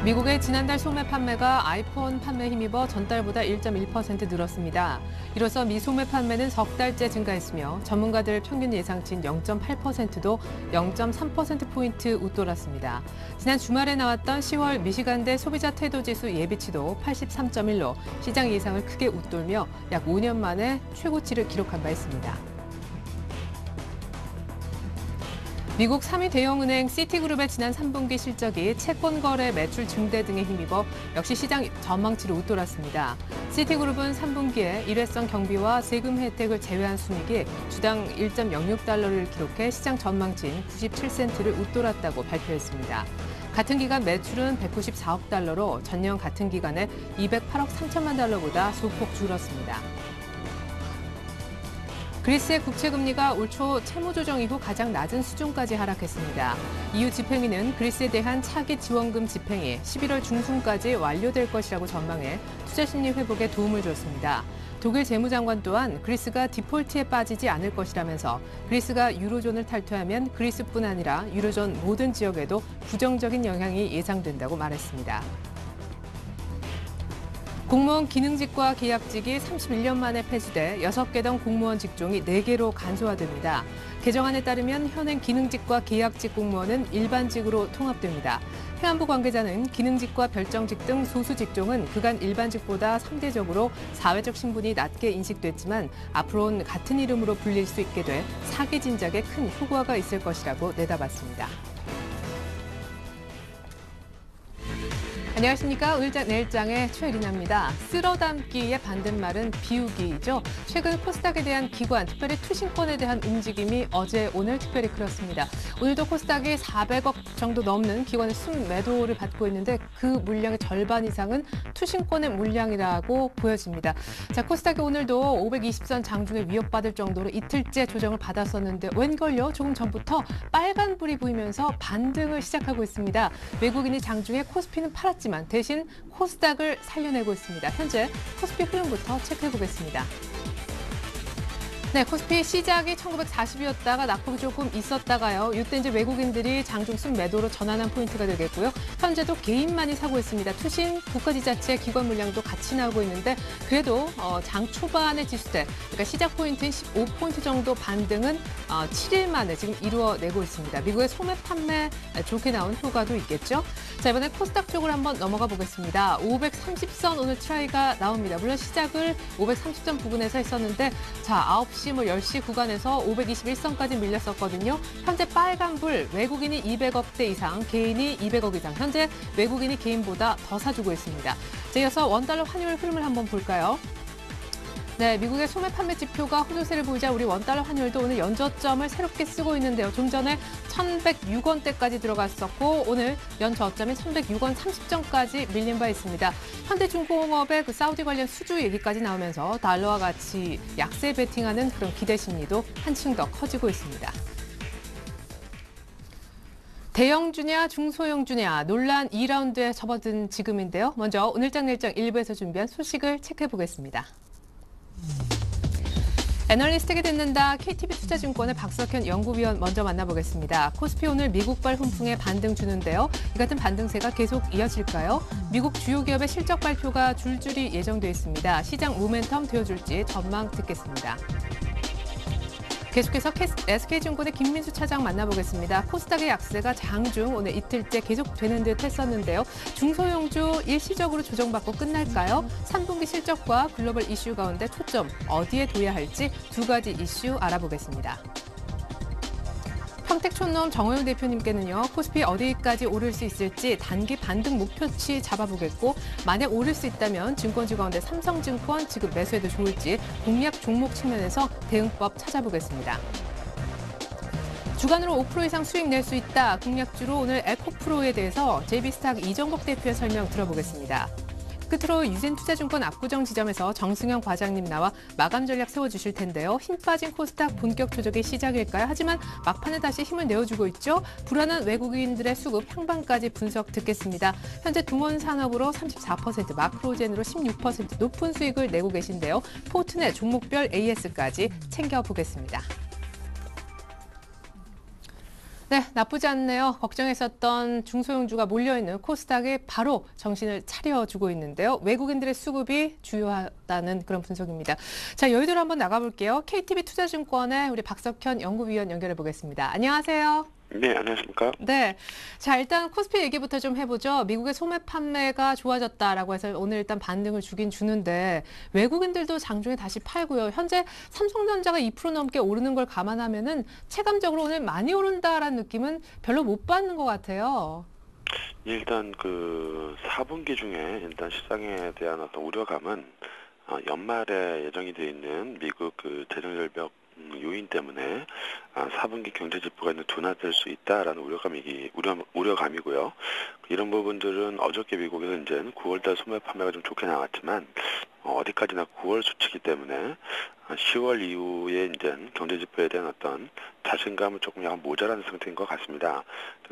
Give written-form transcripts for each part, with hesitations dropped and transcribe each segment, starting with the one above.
미국의 지난달 소매 판매가 아이폰 판매에 힘입어 전달보다 1.1% 늘었습니다. 이로써 미 소매 판매는 석 달째 증가했으며 전문가들 평균 예상치인 0.8%도 0.3%포인트 웃돌았습니다. 지난 주말에 나왔던 10월 미시간대 소비자 태도지수 예비치도 83.1로 시장 예상을 크게 웃돌며 약 5년 만에 최고치를 기록한 바 있습니다. 미국 3위 대형은행 시티그룹의 지난 3분기 실적이 채권 거래 매출 증대 등에 힘입어 역시 시장 전망치를 웃돌았습니다. 시티그룹은 3분기에 일회성 경비와 세금 혜택을 제외한 순이익이 주당 1.06달러를 기록해 시장 전망치인 97센트를 웃돌았다고 발표했습니다. 같은 기간 매출은 194억 달러로 전년 같은 기간에 208억 3천만 달러보다 소폭 줄었습니다. 그리스의 국채금리가 올 초 채무 조정 이후 가장 낮은 수준까지 하락했습니다. EU 집행위는 그리스에 대한 차기 지원금 집행이 11월 중순까지 완료될 것이라고 전망해 투자 심리 회복에 도움을 줬습니다. 독일 재무장관 또한 그리스가 디폴트에 빠지지 않을 것이라면서 그리스가 유로존을 탈퇴하면 그리스뿐 아니라 유로존 모든 지역에도 부정적인 영향이 예상된다고 말했습니다. 공무원 기능직과 계약직이 31년 만에 폐지돼 6개던 공무원 직종이 4개로 간소화됩니다. 개정안에 따르면 현행 기능직과 계약직 공무원은 일반직으로 통합됩니다. 해안부 관계자는 기능직과 별정직 등 소수 직종은 그간 일반직보다 상대적으로 사회적 신분이 낮게 인식됐지만 앞으로는 같은 이름으로 불릴 수 있게 돼 사기 진작에 큰 효과가 있을 것이라고 내다봤습니다. 안녕하십니까. 의자 내일장의 최리나입니다. 쓸어담기의 반대말은 비우기이죠. 최근 코스닥에 대한 기관, 특별히 투신권에 대한 움직임이 어제, 오늘 특별히 그렇습니다. 오늘도 코스닥이 400억 정도 넘는 기관의 순매도를 받고 있는데 그 물량의 절반 이상은 투신권의 물량이라고 보여집니다. 자, 코스닥이 오늘도 520선 장중에 위협받을 정도로 이틀째 조정을 받았었는데 웬걸요? 조금 전부터 빨간불이 보이면서 반등을 시작하고 있습니다. 외국인이 장중에 코스피는 팔았지만 대신 코스닥을 살려내고 있습니다. 현재 코스피 흐름부터 체크해 보겠습니다. 네, 코스피 시작이 1940이었다가 낙폭이 조금 있었다가요. 이때 이제 외국인들이 장중 순매도로 전환한 포인트가 되겠고요. 현재도 개인만이 사고 있습니다. 투신, 국가지자체, 기관 물량도 같이 나오고 있는데 그래도 장 초반의 지수대, 그러니까 시작 포인트인 15포인트 정도 반등은 7일 만에 지금 이루어내고 있습니다. 미국의 소매 판매 좋게 나온 효과도 있겠죠. 자, 이번에 코스닥 쪽으로 한번 넘어가 보겠습니다. 530선 오늘 트라이가 나옵니다. 물론 시작을 530선 부근에서 했었는데 자, 9시, 10시 구간에서 521선까지 밀렸었거든요. 현재 빨간불, 외국인이 200억대 이상, 개인이 200억 이상. 현재 외국인이 개인보다 더 사주고 있습니다. 자, 이어서 원달러 환율 흐름을 한번 볼까요? 네, 미국의 소매 판매 지표가 호조세를 보이자 우리 원달러 환율도 오늘 연저점을 새롭게 쓰고 있는데요. 좀 전에 1,106원대까지 들어갔었고 오늘 연저점이 1,106원 30전까지 밀린 바 있습니다. 현대중공업의 그 사우디 관련 수주 얘기까지 나오면서 달러와 같이 약세 베팅하는 그런 기대 심리도 한층 더 커지고 있습니다. 대형주냐 중소형주냐 논란 2라운드에 접어든 지금인데요. 먼저 오늘장 내일장 1부에서 준비한 소식을 체크해 보겠습니다. 애널리스트에게 듣는다. KTB 투자증권의 박석현 연구위원 먼저 만나보겠습니다. 코스피 오늘 미국발 훈풍에 반등 주는데요. 이 같은 반등세가 계속 이어질까요? 미국 주요 기업의 실적 발표가 줄줄이 예정돼 있습니다. 시장 모멘텀 되어줄지 전망 듣겠습니다. 계속해서 SK증권의 김민수 차장 만나보겠습니다. 코스닥의 약세가 장중 오늘 이틀째 계속되는 듯 했었는데요. 중소형주 일시적으로 조정받고 끝날까요? 3분기 실적과 글로벌 이슈 가운데 초점 어디에 둬야 할지 두 가지 이슈 알아보겠습니다. 평택촌놈 정호영 대표님께는요. 코스피 어디까지 오를 수 있을지 단기 반등 목표치 잡아보겠고 만약 오를 수 있다면 증권주 가운데 삼성증권 지금 매수해도 좋을지 공략 종목 측면에서 대응법 찾아보겠습니다. 주간으로 5% 이상 수익 낼 수 있다. 공략주로 오늘 에코프로에 대해서 JB스탁 이정복 대표의 설명 들어보겠습니다. 끝으로 유진투자증권 압구정 지점에서 정승현 과장님 나와 마감 전략 세워주실 텐데요. 힘 빠진 코스닥 본격 조정의 시작일까요? 하지만 막판에 다시 힘을 내어주고 있죠. 불안한 외국인들의 수급 향방까지 분석 듣겠습니다. 현재 동원산업으로 34%, 마크로젠으로 16% 높은 수익을 내고 계신데요. 포트넷 종목별 AS까지 챙겨보겠습니다. 네, 나쁘지 않네요. 걱정했었던 중소형주가 몰려있는 코스닥이 바로 정신을 차려주고 있는데요. 외국인들의 수급이 주요하다는 그런 분석입니다. 자, 여의도로 한번 나가볼게요. KTB 투자증권의 우리 박석현 연구위원 연결해 보겠습니다. 안녕하세요. 네, 안녕하십니까? 네. 자, 일단 코스피 얘기부터 좀 해보죠. 미국의 소매 판매가 좋아졌다라고 해서 오늘 일단 반등을 주긴 주는데 외국인들도 장중에 다시 팔고요. 현재 삼성전자가 2% 넘게 오르는 걸 감안하면은 체감적으로 오늘 많이 오른다라는 느낌은 별로 못 받는 것 같아요. 일단 그 4분기 중에 일단 시장에 대한 어떤 우려감은 연말에 예정이 돼 있는 미국 그 재정절벽 요인 때문에 4분기 경제 지표가 이제 둔화될 수 있다라는 우려감이고요. 이런 부분들은 어저께 미국에서 이제 9월달 소매 판매가 좀 좋게 나왔지만 어디까지나 9월 수치이기 때문에 10월 이후에 이제 경제 지표에 대한 어떤 자신감은 조금 약간 모자란 상태인 것 같습니다.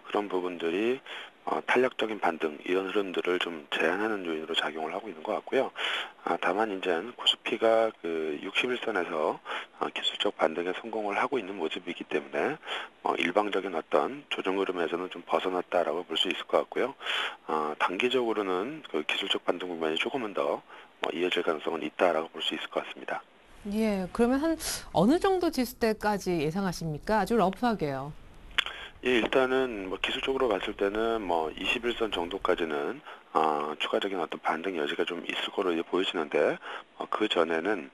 그런 부분들이 탄력적인 반등 이런 흐름들을 좀 제한하는 요인으로 작용을 하고 있는 것 같고요. 다만 이제 코스피가 그 61선에서 기술적 반등에 성공을 하고 있는 모습이기 때문에 일방적인 어떤 조정 흐름에서는 좀 벗어났다라고 볼 수 있을 것 같고요. 단기적으로는 그 기술적 반등 국면이 조금은 더 이어질 가능성은 있다라고 볼 수 있을 것 같습니다. 예, 그러면 한 어느 정도 지수대까지 예상하십니까? 아주 러프하게요. 예, 일단은 뭐 기술적으로 봤을 때는 뭐 21선 정도까지는 추가적인 어떤 반등 여지가 좀 있을 거로 이제 보여지는데 그 전에는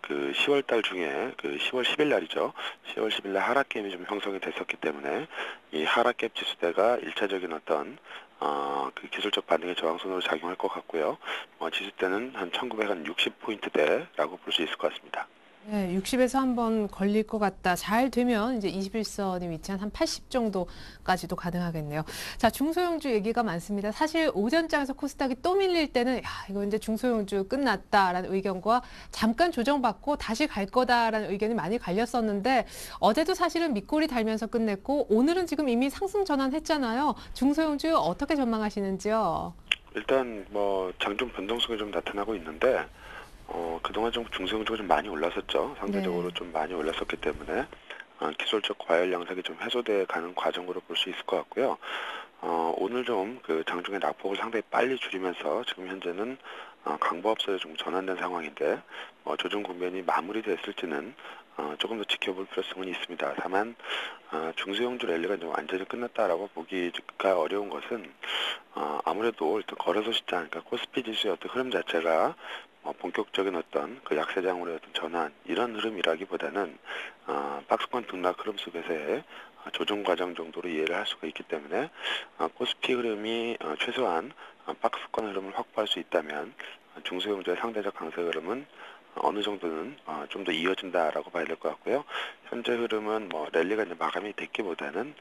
그 10월 달 중에 그 10월 10일 날이죠. 10월 10일 날 하락갭이 좀 형성이 됐었기 때문에 이 하락갭 지수대가 1차적인 어떤 그 기술적 반등의 저항선으로 작용할 것 같고요. 지수대는 한 1960포인트대라고 볼 수 있을 것 같습니다. 네, 60에서 한번 걸릴 것 같다. 잘 되면 이제 21선이 위치한 한 80 정도까지도 가능하겠네요. 자, 중소형주 얘기가 많습니다. 사실 오전장에서 코스닥이 또 밀릴 때는 이거 이제 중소형주 끝났다라는 의견과 잠깐 조정받고 다시 갈 거다라는 의견이 많이 갈렸었는데 어제도 사실은 밑골이 달면서 끝냈고 오늘은 지금 이미 상승 전환했잖아요. 중소형주 어떻게 전망하시는지요? 일단 뭐 장중 변동성이 좀 나타나고 있는데 그동안 좀 중소형주가 좀 많이 올랐었죠. 상대적으로 네. 좀 많이 올랐었기 때문에 기술적 과열 양상이 좀 해소돼 가는 과정으로 볼 수 있을 것 같고요. 오늘 좀 그 장중에 낙폭을 상당히 빨리 줄이면서 지금 현재는 강보합세로 좀 전환된 상황인데 조정 국면이 마무리됐을지는 조금 더 지켜볼 필요성은 있습니다. 다만 중소형주 랠리가 이제 완전히 끝났다라고 보기가 어려운 것은 아무래도 일단 거래소 시장, 그러니까 코스피 지수의 어떤 흐름 자체가 본격적인 어떤 그 약세장으로의 어떤 전환 이런 흐름이라기보다는 박스권 등락 흐름 속에서의 조정 과정 정도로 이해를 할 수가 있기 때문에 코스피 흐름이 최소한 박스권 흐름을 확보할 수 있다면 중소형주의 상대적 강세 흐름은 어느 정도는 좀 더 이어진다라고 봐야 될 것 같고요. 현재 흐름은 뭐 랠리가 이제 마감이 됐기보다는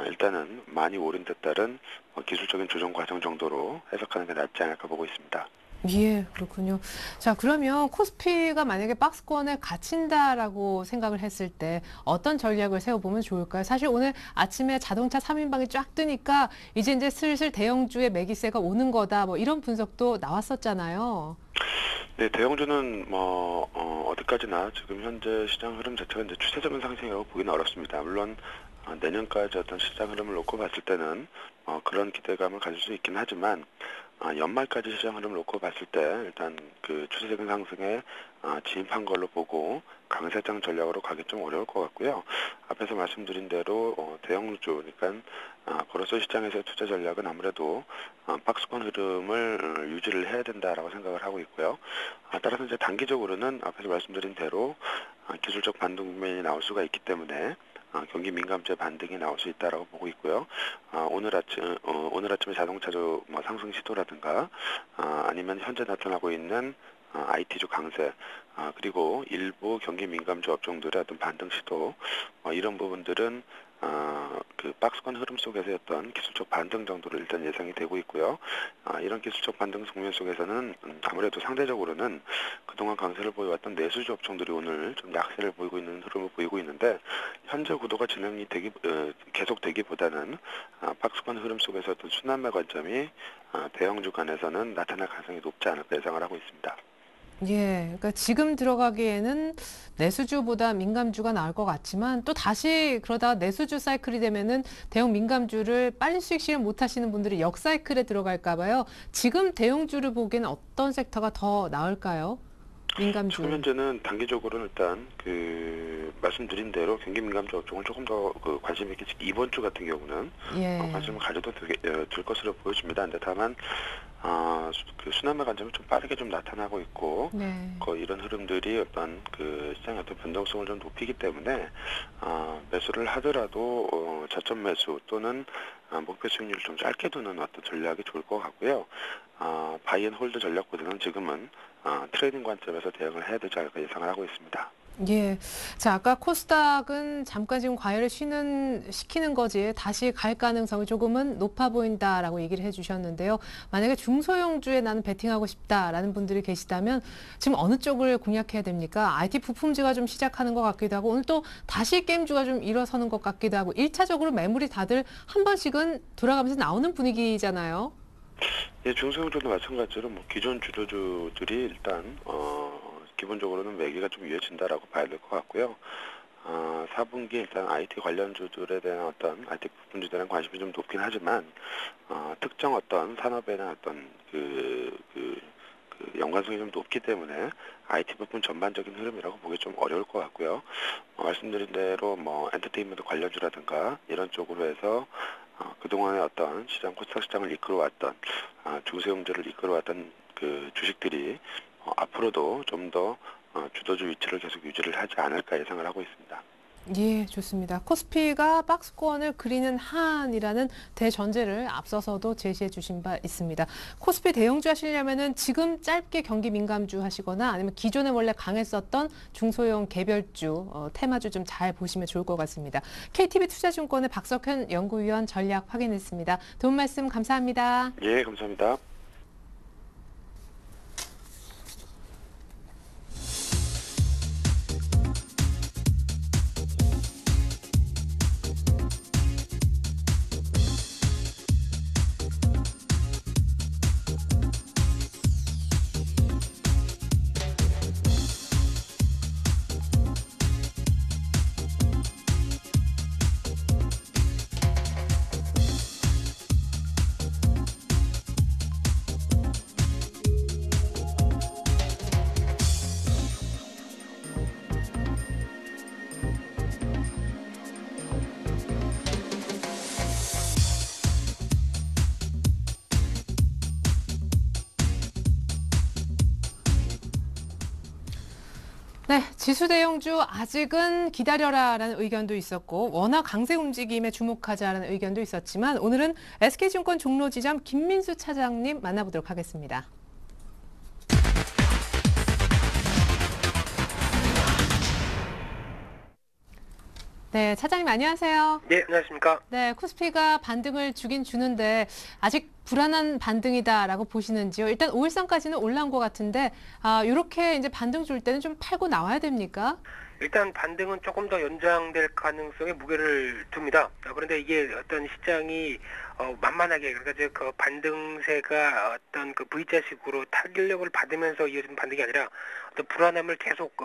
일단은 많이 오른 데 따른 기술적인 조정 과정 정도로 해석하는 게 낫지 않을까 보고 있습니다. 예, 그렇군요. 자, 그러면 코스피가 만약에 박스권에 갇힌다라고 생각을 했을 때 어떤 전략을 세워보면 좋을까요? 사실 오늘 아침에 자동차 3인방이 쫙 뜨니까 이제 슬슬 대형주의 매기세가 오는 거다. 뭐 이런 분석도 나왔었잖아요. 네, 대형주는 뭐 어디까지나 지금 현재 시장 흐름 자체가 이제 추세적인 상승이라고 보기는 어렵습니다. 물론 내년까지 어떤 시장 흐름을 놓고 봤을 때는 그런 기대감을 가질 수 있긴 하지만 연말까지 시장 흐름을 놓고 봤을 때 일단 그 추세적인 상승에 진입한 걸로 보고 강세장 전략으로 가기 좀 어려울 것 같고요. 앞에서 말씀드린 대로 대형주, 그러니까 거래소 시장에서의 투자 전략은 아무래도 박스권 흐름을 유지를 해야 된다라고 생각을 하고 있고요. 따라서 이제 단기적으로는 앞에서 말씀드린 대로 기술적 반등 국면이 나올 수가 있기 때문에 경기 민감재 반등이 나올 수 있다라고 보고 있고요. 오늘 아침에 자동차주 뭐 상승 시도라든가 아니면 현재 나타나고 있는 IT주 강세 그리고 일부 경기 민감주 업종들의 어떤 반등 시도 이런 부분들은 그 박스권 흐름 속에서의 어떤 기술적 반등 정도로 일단 예상이 되고 있고요. 이런 기술적 반등 국면 속에서는 아무래도 상대적으로는 그동안 강세를 보여왔던 내수주 업종들이 오늘 좀 약세를 보이고 있는 흐름을 보이고 있는데 현재 구도가 계속되기보다는 박스권 흐름 속에서 어떤 순환매 관점이 대형주 간에서는 나타날 가능성이 높지 않을까 예상을 하고 있습니다. 예, 그러니까 지금 들어가기에는 내수주보다 민감주가 나을 것 같지만 또 다시 그러다 내수주 사이클이 되면은 대형 민감주를 빨리 수익 실현 못 하시는 분들이 역사이클에 들어갈까 봐요. 지금 대형주를 보기에는 어떤 섹터가 더 나을까요? 민감주. 지금 현재는 단기적으로는 일단 말씀드린 대로 경기 민감주 업종을 조금 더 관심 있게 이번 주 같은 경우는 예. 관심을 가져도 될 것으로 보여집니다. 근데 다만 순환매 관점이 좀 빠르게 좀 나타나고 있고 네. 이런 흐름들이 어떤 시장의 어떤 변동성을 좀 높이기 때문에 매수를 하더라도 저점 매수 또는 목표 수익률을 좀 짧게 두는 어떤 전략이 좋을 것 같고요. 바이앤홀드 전략보다는 지금은 트레이딩 관점에서 대응을 해야 되지 않을까 예상을 하고 있습니다. 예. 자, 아까 코스닥은 잠깐 지금 과열을 시키는 거지 다시 갈 가능성이 조금은 높아 보인다라고 얘기를 해주셨는데요. 만약에 중소형주에 나는 베팅하고 싶다라는 분들이 계시다면 지금 어느 쪽을 공략해야 됩니까? IT 부품주가 좀 시작하는 것 같기도 하고 오늘 또 다시 게임주가 좀 일어서는 것 같기도 하고 1차적으로 매물이 다들 한 번씩은 돌아가면서 나오는 분위기잖아요. 예, 중소형주도 마찬가지로 기존 주도주들이 일단 기본적으로는 매기가 좀 이어진다라고 봐야 될 것 같고요. 4분기 일단 IT 관련주들에 대한 어떤 IT 부품주들에 대한 관심이 좀 높긴 하지만 특정 어떤 산업에 대한 어떤 연관성이 좀 높기 때문에 IT 부품 전반적인 흐름이라고 보기 좀 어려울 것 같고요. 말씀드린 대로 엔터테인먼트 관련주라든가 이런 쪽으로 해서 그동안의 어떤 코스닥 시장을 이끌어왔던 중소형주를 이끌어왔던 주식들이 앞으로도 좀 더 주도주 위치를 계속 유지를 하지 않을까 예상을 하고 있습니다. 예, 좋습니다. 코스피가 박스권을 그리는 한이라는 대전제를 앞서서도 제시해 주신 바 있습니다. 코스피 대형주 하시려면은 지금 짧게 경기 민감주 하시거나 아니면 기존에 원래 강했었던 중소형 개별주, 테마주 좀 잘 보시면 좋을 것 같습니다. KTB 투자증권의 박석현 연구위원 전략 확인했습니다. 도움 말씀 감사합니다. 예, 감사합니다. 네, 지수 대형주 아직은 기다려라라는 의견도 있었고 워낙 강세 움직임에 주목하자라는 의견도 있었지만 오늘은 SK증권 종로지점 김민수 차장님 만나보도록 하겠습니다. 네, 차장님 안녕하세요. 네, 안녕하십니까. 네, 코스피가 반등을 주긴 주는데 아직 불안한 반등이다라고 보시는지요? 일단 5일선까지는 올라온 것 같은데 이렇게 이제 반등 줄 때는 좀 팔고 나와야 됩니까? 일단 반등은 조금 더 연장될 가능성에 무게를 둡니다. 그런데 이게 어떤 시장이 만만하게 그러니까 이제 그 반등세가 어떤 V자식으로 탄력을 받으면서 이어지는 반등이 아니라 어떤 불안함을 계속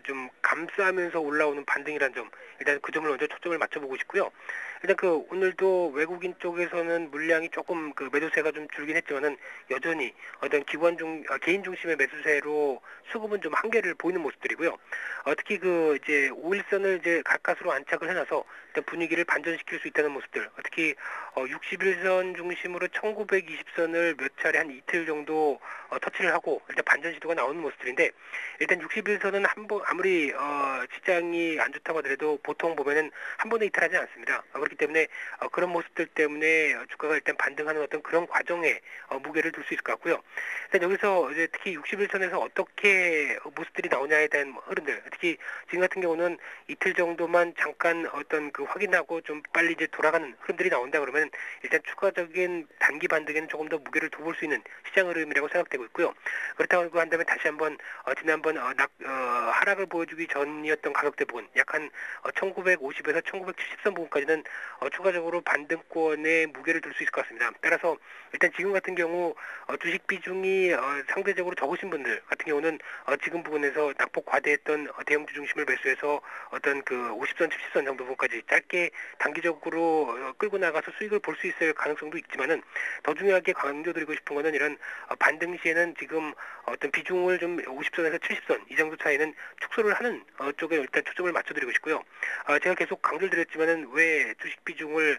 좀 감싸면서 올라오는 반등이라는 점 일단 그 점을 먼저 초점을 맞춰보고 싶고요. 일단 오늘도 외국인 쪽에서는 물량이 조금 매도세가 좀 줄긴 했지만은 여전히 어떤 개인 중심의 매수세로 수급은 좀 한계를 보이는 모습들이고요. 특히 이제 5일선을 이제 가까스로 안착을 해놔서 일단 분위기를 반전시킬 수 있다는 모습들. 특히 61선 중심으로 1920선을 몇 차례 한 이틀 정도 터치를 하고 일단 반전 시도가 나오는 모습들인데 일단 61선은 아무리 시장이 안 좋다고 하더라도 보통 보면은 한 번에 이탈하지 않습니다. 그렇기 때문에 그런 모습들 때문에 주가가 일단 반등하는 어떤 그런 과정에 무게를 둘 수 있을 것 같고요. 일단 여기서 이제 특히 61선에서 어떻게 모습들이 나오냐에 대한 흐름들, 특히 지금 같은 경우는 이틀 정도만 잠깐 어떤 확인하고 좀 빨리 이제 돌아가는 흐름들이 나온다 그러면 일단 추가적인 단기 반등에는 조금 더 무게를 둬볼 수 있는 시장 흐름이라고 생각되고 있고요. 그렇다고 한다면 다시 한번 지난번 하락을 보여주기 전이었던 가격대 부분 약 한 1950에서 1970선 부분까지는 추가적으로 반등권에 무게를 둘 수 있을 것 같습니다. 따라서 일단 지금 같은 경우 주식 비중이 상대적으로 적으신 분들 같은 경우는 지금 부분에서 낙폭 과대했던 대형주 중심을 매수해서 어떤 그 50선, 70선 정도 부분까지 짧게 단기적으로 끌고 나가서 수익을 볼 수 있을 가능성도 있지만은 더 중요하게 강조드리고 싶은 거는 이런 반등 시에는 지금 어떤 비중을 좀 50선에서 70선 이 정도 차이는 축소를 하는 쪽에 일단 초점을 맞춰드리고 싶고요. 제가 계속 강조를 드렸지만은 왜 주식 비중을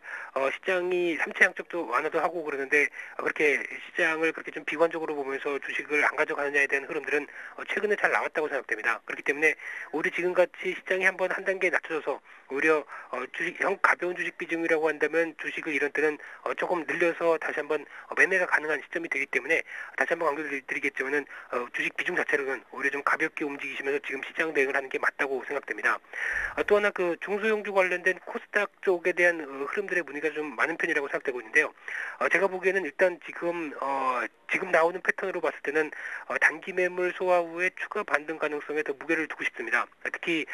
시장이 3차 양적도 완화도 하고 그러는데 그렇게 시장을 그렇게 좀 비관적으로 보면서 주식을 안 가져가느냐에 대한 흐름들은 최근에 잘 나왔다고 생각됩니다. 그렇기 때문에 오히려 지금같이 시장이 한번 한 단계 낮춰져서 오히려 가벼운 주식 비중이라고 한다면 주식을 이런 때는 조금 늘려서 다시 한번 매매가 가능한 시점이 되기 때문에 다시 한번 강조드리겠지만은 주식 비중 자체로는 오히려 좀 가볍게 움직이시면서 지금 시장 대응을 하는 게 맞다고 생각됩니다. 또 하나 그 중소형주 관련된 코스닥 쪽에 대한 흐름들의 문의가 좀 많은 편이라고 생각되고 있는데요. 제가 보기에는 일단 지금 나오는 패턴으로 봤을 때는 단기 매물 소화 후에 추가 반등 가능성에 더 무게를 두고 싶습니다. 특히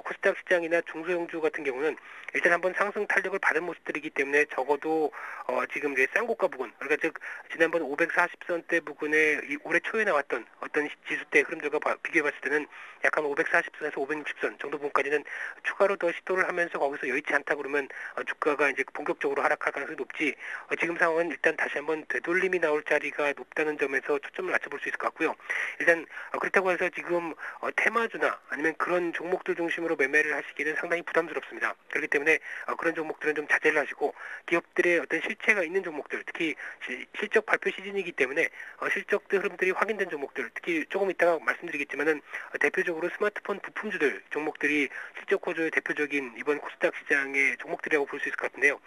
코스닥 시장이나 중소형주 같은 경우는 일단 한번 상승 탄력을 받은 모습들이기 때문에 적어도 지금 이제 쌍고가 부분, 그러니까 즉 지난번 540선대 부근에 올해 초에 나왔던 어떤 지수대 흐름들과 비교해봤을 때는 약간 540선에서 560선 정도 부분까지는 추가로 더 시도를 하면서 거기서 여의치 않다 그러면 주가가 이제 본격적으로 하락할 가능성이 높지. 지금 상황은 일단 다시 한번 되돌림이 나올 자리가 높다는 점에서 초점을 맞춰볼 수 있을 것 같고요. 일단 그렇다고 해서 지금 테마주나 아니면 그런 종목들 중심으로 매매를 하시기는 상당히 부담스럽습니다. 그렇기 때문에 그런 종목들은 좀 자제를 하시고 기업들의 어떤 실체가 있는 종목들, 특히 실적 발표 시즌이기 때문에 실적들 흐름들이 확인된 종목들, 특히 조금 이따가 말씀드리겠지만은 대표적으로 스마트폰 부품주들 종목들이 실적 호조의 대표적인 이번 코스닥 시장의 종목들이라고 볼 수 있을 것 같은데요.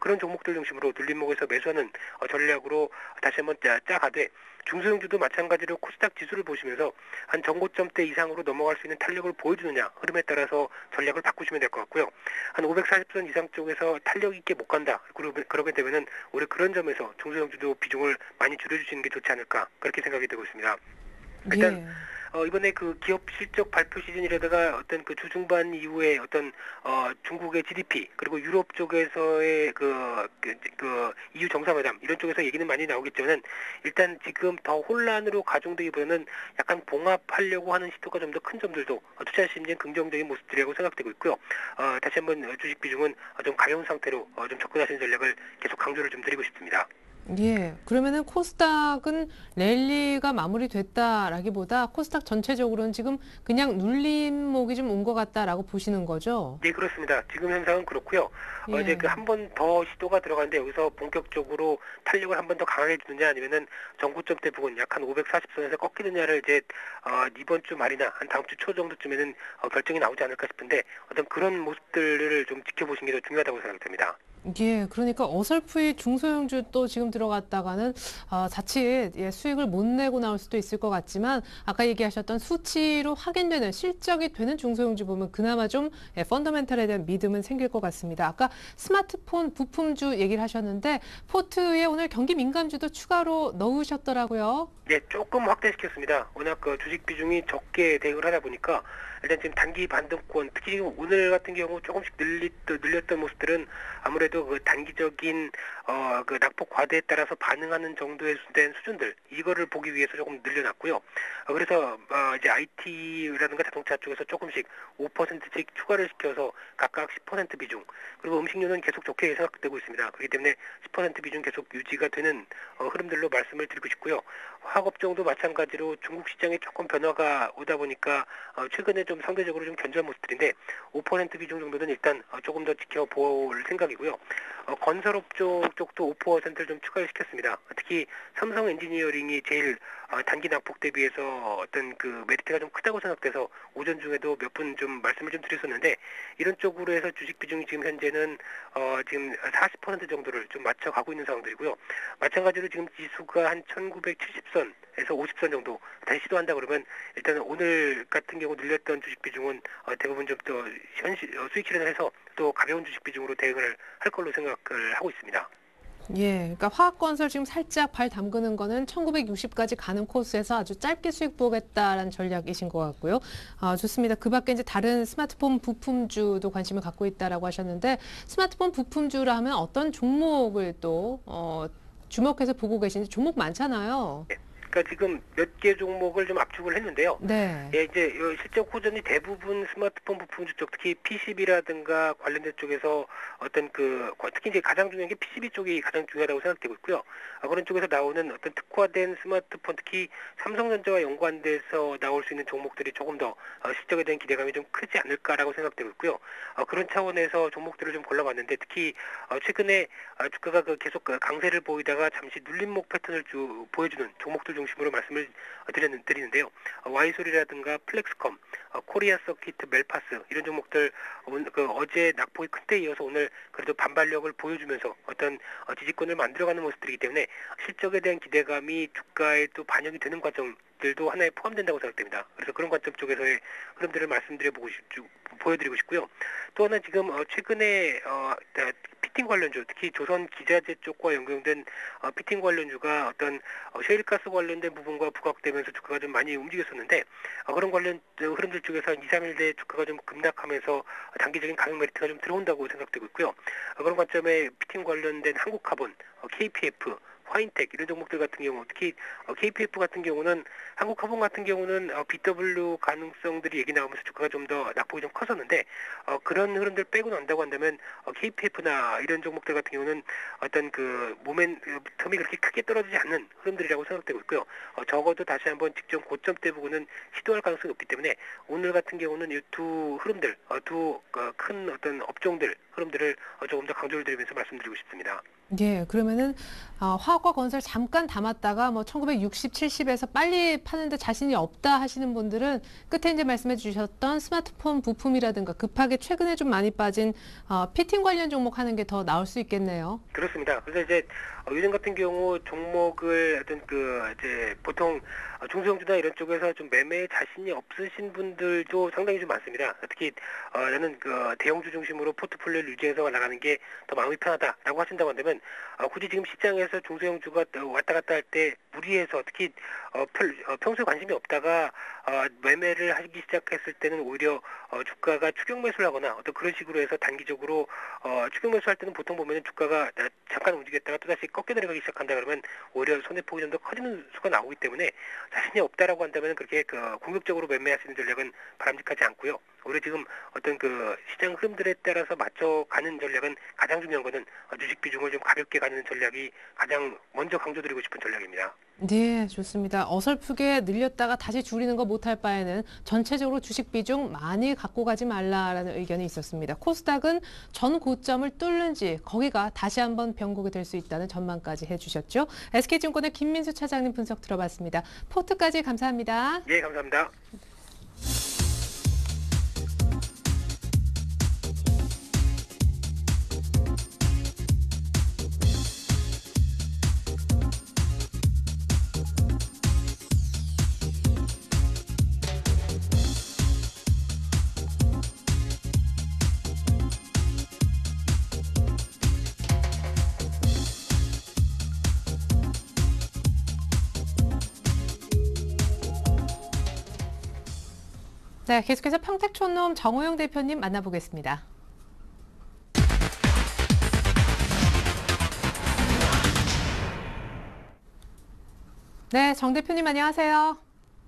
그런 종목들 중심으로 눌림목에서 매수하는 전략으로 다시 한번 짜가되 중소형주도 마찬가지로 코스닥 지수를 보시면서 한 전고점대 이상으로 넘어갈 수 있는 탄력을 보여주느냐 흐름에 따라서 전략을 바꾸시면 될 것 같고요. 한 540선 이상 쪽에서 탄력 있게 못 간다. 그러게 되면은 오히려 그런 점에서 중소형주도 비중을 많이 줄여주시는 게 좋지 않을까 그렇게 생각이 되고 있습니다. 일단 예. 이번에 그 기업 실적 발표 시즌이라다가 어떤 그 주중반 이후에 어떤 중국의 GDP 그리고 유럽 쪽에서의 그 EU 정상회담 이런 쪽에서 얘기는 많이 나오겠지만은 일단 지금 더 혼란으로 가중되기보다는 약간 봉합하려고 하는 시도가 좀 더 큰 점들도 투자 심리는 긍정적인 모습들이라고 생각되고 있고요. 다시 한번 주식 비중은 좀 가벼운 상태로 좀 접근하시는 전략을 계속 강조를 좀 드리고 싶습니다. 예. 그러면은 코스닥은 랠리가 마무리됐다라기보다 코스닥 전체적으로는 지금 그냥 눌림목이 좀 온 것 같다라고 보시는 거죠? 네, 그렇습니다. 지금 현상은 그렇고요. 이제 예. 그 한 번 더 시도가 들어가는데 여기서 본격적으로 탄력을 한 번 더 강하게 주느냐 아니면은 전고점대 부분 약 한 540선에서 꺾이느냐를 이제 이번 주 말이나 한 다음 주 초 정도쯤에는 결정이 나오지 않을까 싶은데 어떤 그런 모습들을 좀 지켜보시는 게 더 중요하다고 생각됩니다. 예. 그러니까 어설프게 중소형주 또 지금 들어갔다가는 자칫 수익을 못 내고 나올 수도 있을 것 같지만 아까 얘기하셨던 수치로 확인되는 실적이 되는 중소형주 보면 그나마 좀 펀더멘털에 대한 믿음은 생길 것 같습니다. 아까 스마트폰 부품주 얘기를 하셨는데 포트에 오늘 경기 민감주도 추가로 넣으셨더라고요. 네, 조금 확대시켰습니다. 워낙 그 주식 비중이 적게 대응을 하다 보니까 일단 지금 단기 반등권, 특히 지금 오늘 같은 경우 조금씩 늘렸던 모습들은 아무래도 그 단기적인 그 낙폭 과대에 따라서 반응하는 정도의 된 수준들 이거를 보기 위해서 조금 늘려놨고요. 그래서 이제 IT라든가 자동차 쪽에서 조금씩 5%씩 추가를 시켜서 각각 10% 비중 그리고 음식료는 계속 좋게 생각되고 있습니다. 그렇기 때문에 10% 비중 계속 유지가 되는 흐름들로 말씀을 드리고 싶고요. 화학업종도 마찬가지로 중국 시장에 조금 변화가 오다 보니까 최근에 좀 상대적으로 좀 견조한 모습들인데 5% 비중 정도는 일단 조금 더 지켜볼 생각이고요. 건설업종 쪽도 5%를 좀 추가를 시켰습니다. 특히 삼성 엔지니어링이 제일 단기 낙폭 대비해서 어떤 그 메리트가 좀 크다고 생각돼서 오전 중에도 몇 분 좀 말씀을 좀 드렸었는데 이런 쪽으로 해서 주식 비중이 지금 현재는 지금 40% 정도를 좀 맞춰가고 있는 상황들이고요. 마찬가지로 지금 지수가 한 1970선에서 50선 정도 다시 시도한다 그러면 일단 오늘 같은 경우 늘렸던 주식 비중은 대부분 좀 더 수익 실현을 해서 또 가벼운 주식 비중으로 대응을 할 걸로 생각을 하고 있습니다. 예, 그러니까 화학건설 지금 살짝 발 담그는 거는 1960까지 가는 코스에서 아주 짧게 수익 보겠다라는 전략이신 것 같고요. 좋습니다. 그 밖에 이제 다른 스마트폰 부품주도 관심을 갖고 있다라고 하셨는데 스마트폰 부품주라 하면 어떤 종목을 또 주목해서 보고 계신지 종목 많잖아요. 그러니까 지금 몇 개 종목을 좀 압축을 했는데요. 네. 예, 이제 실적 호전이 대부분 스마트폰 부품주 쪽, 특히 PCB라든가 관련된 쪽에서 어떤 특히 이제 가장 중요한 게 PCB 쪽이 가장 중요하다고 생각되고 있고요. 그런 쪽에서 나오는 어떤 특화된 스마트폰, 특히 삼성전자와 연관돼서 나올 수 있는 종목들이 조금 더 실적에 대한 기대감이 좀 크지 않을까라고 생각되고 있고요. 그런 차원에서 종목들을 좀 골라봤는데 특히 최근에 주가가 계속 강세를 보이다가 잠시 눌림목 패턴을 보여주는 종목들 중심으로 말씀을 드리는데요. 와이소리라든가 플렉스컴, 코리아 서키트, 멜파스 이런 종목들 어제 낙폭이 큰 때 이어서 오늘 그래도 반발력을 보여주면서 어떤 지지권을 만들어가는 모습들이기 때문에 실적에 대한 기대감이 주가에 또 반영이 되는 과정들도 하나에 포함된다고 생각됩니다. 그래서 그런 관점 쪽에서의 흐름들을 보여드리고 싶고요. 또 하나 지금 최근에 피팅 관련주, 특히 조선 기자재 쪽과 연결된 피팅 관련주가 어떤 셰일가스 관련된 부분과 부각되면서 주가가 좀 많이 움직였었는데 그런 관련 흐름들 쪽에서 한 2, 3일 내에 주가가 좀 급락하면서 단기적인 가격 메리트가 좀 들어온다고 생각되고 있고요. 그런 관점에 피팅 관련된 한국카본, KPF, 화인텍 이런 종목들 같은 경우 특히 KPF 같은 경우는 한국카본 같은 경우는 BW 가능성들이 얘기 나오면서 주가가 좀 더 낙폭이 좀 컸었는데 그런 흐름들 빼고 난다고 한다면 KPF나 이런 종목들 같은 경우는 어떤 모멘텀이 그렇게 크게 떨어지지 않는 흐름들이라고 생각되고 있고요. 적어도 다시 한번 직전 고점대 부분은 시도할 가능성이 높기 때문에 오늘 같은 경우는 이 두 흐름들, 두 큰 어떤 업종들 흐름들을 조금 더 강조를 드리면서 말씀드리고 싶습니다. 예, 그러면은 화학과 건설 잠깐 담았다가 뭐 1960, 70에서 빨리 파는데 자신이 없다 하시는 분들은 끝에 이제 말씀해 주셨던 스마트폰 부품이라든가 급하게 최근에 좀 많이 빠진 피팅 관련 종목 하는 게 더 나올 수 있겠네요. 그렇습니다. 그래서 이제 요즘 같은 경우 종목을 어떤 이제 보통 중소형주나 이런 쪽에서 좀 매매에 자신이 없으신 분들도 상당히 좀 많습니다. 특히 나는 대형주 중심으로 포트폴리오를 유지해서 나가는 게 더 마음이 편하다라고 하신다고 한다면 굳이 지금 시장에서 중소형주가 왔다 갔다 할 때 무리해서 특히 평소에 관심이 없다가 매매를 하기 시작했을 때는 오히려 주가가 추격 매수를 하거나 어떤 그런 식으로 해서 단기적으로 추격 매수할 때는 보통 보면은 주가가 잠깐 움직였다가 또다시 꺾여 내려가기 시작한다 그러면 오히려 손해폭이 좀 더 커지는 수가 나오기 때문에 자신이 없다라고 한다면 그렇게 공격적으로 매매하시는 전략은 바람직하지 않고요. 오히려 지금 어떤 시장 흐름들에 따라서 맞춰가는 전략은 가장 중요한 거는 주식 비중을 좀 가볍게 가는 전략이 가장 먼저 강조드리고 싶은 전략입니다. 네, 좋습니다. 어설프게 늘렸다가 다시 줄이는 거 못할 바에는 전체적으로 주식 비중 많이 갖고 가지 말라라는 의견이 있었습니다. 코스닥은 전 고점을 뚫는지 거기가 다시 한번 변곡이 될 수 있다는 전망까지 해주셨죠. SK증권의 김민수 차장님 분석 들어봤습니다. 포트까지 감사합니다. 예, 감사합니다. 네, 계속해서 평택촌놈 정호영 대표님 만나보겠습니다. 네, 정 대표님 안녕하세요.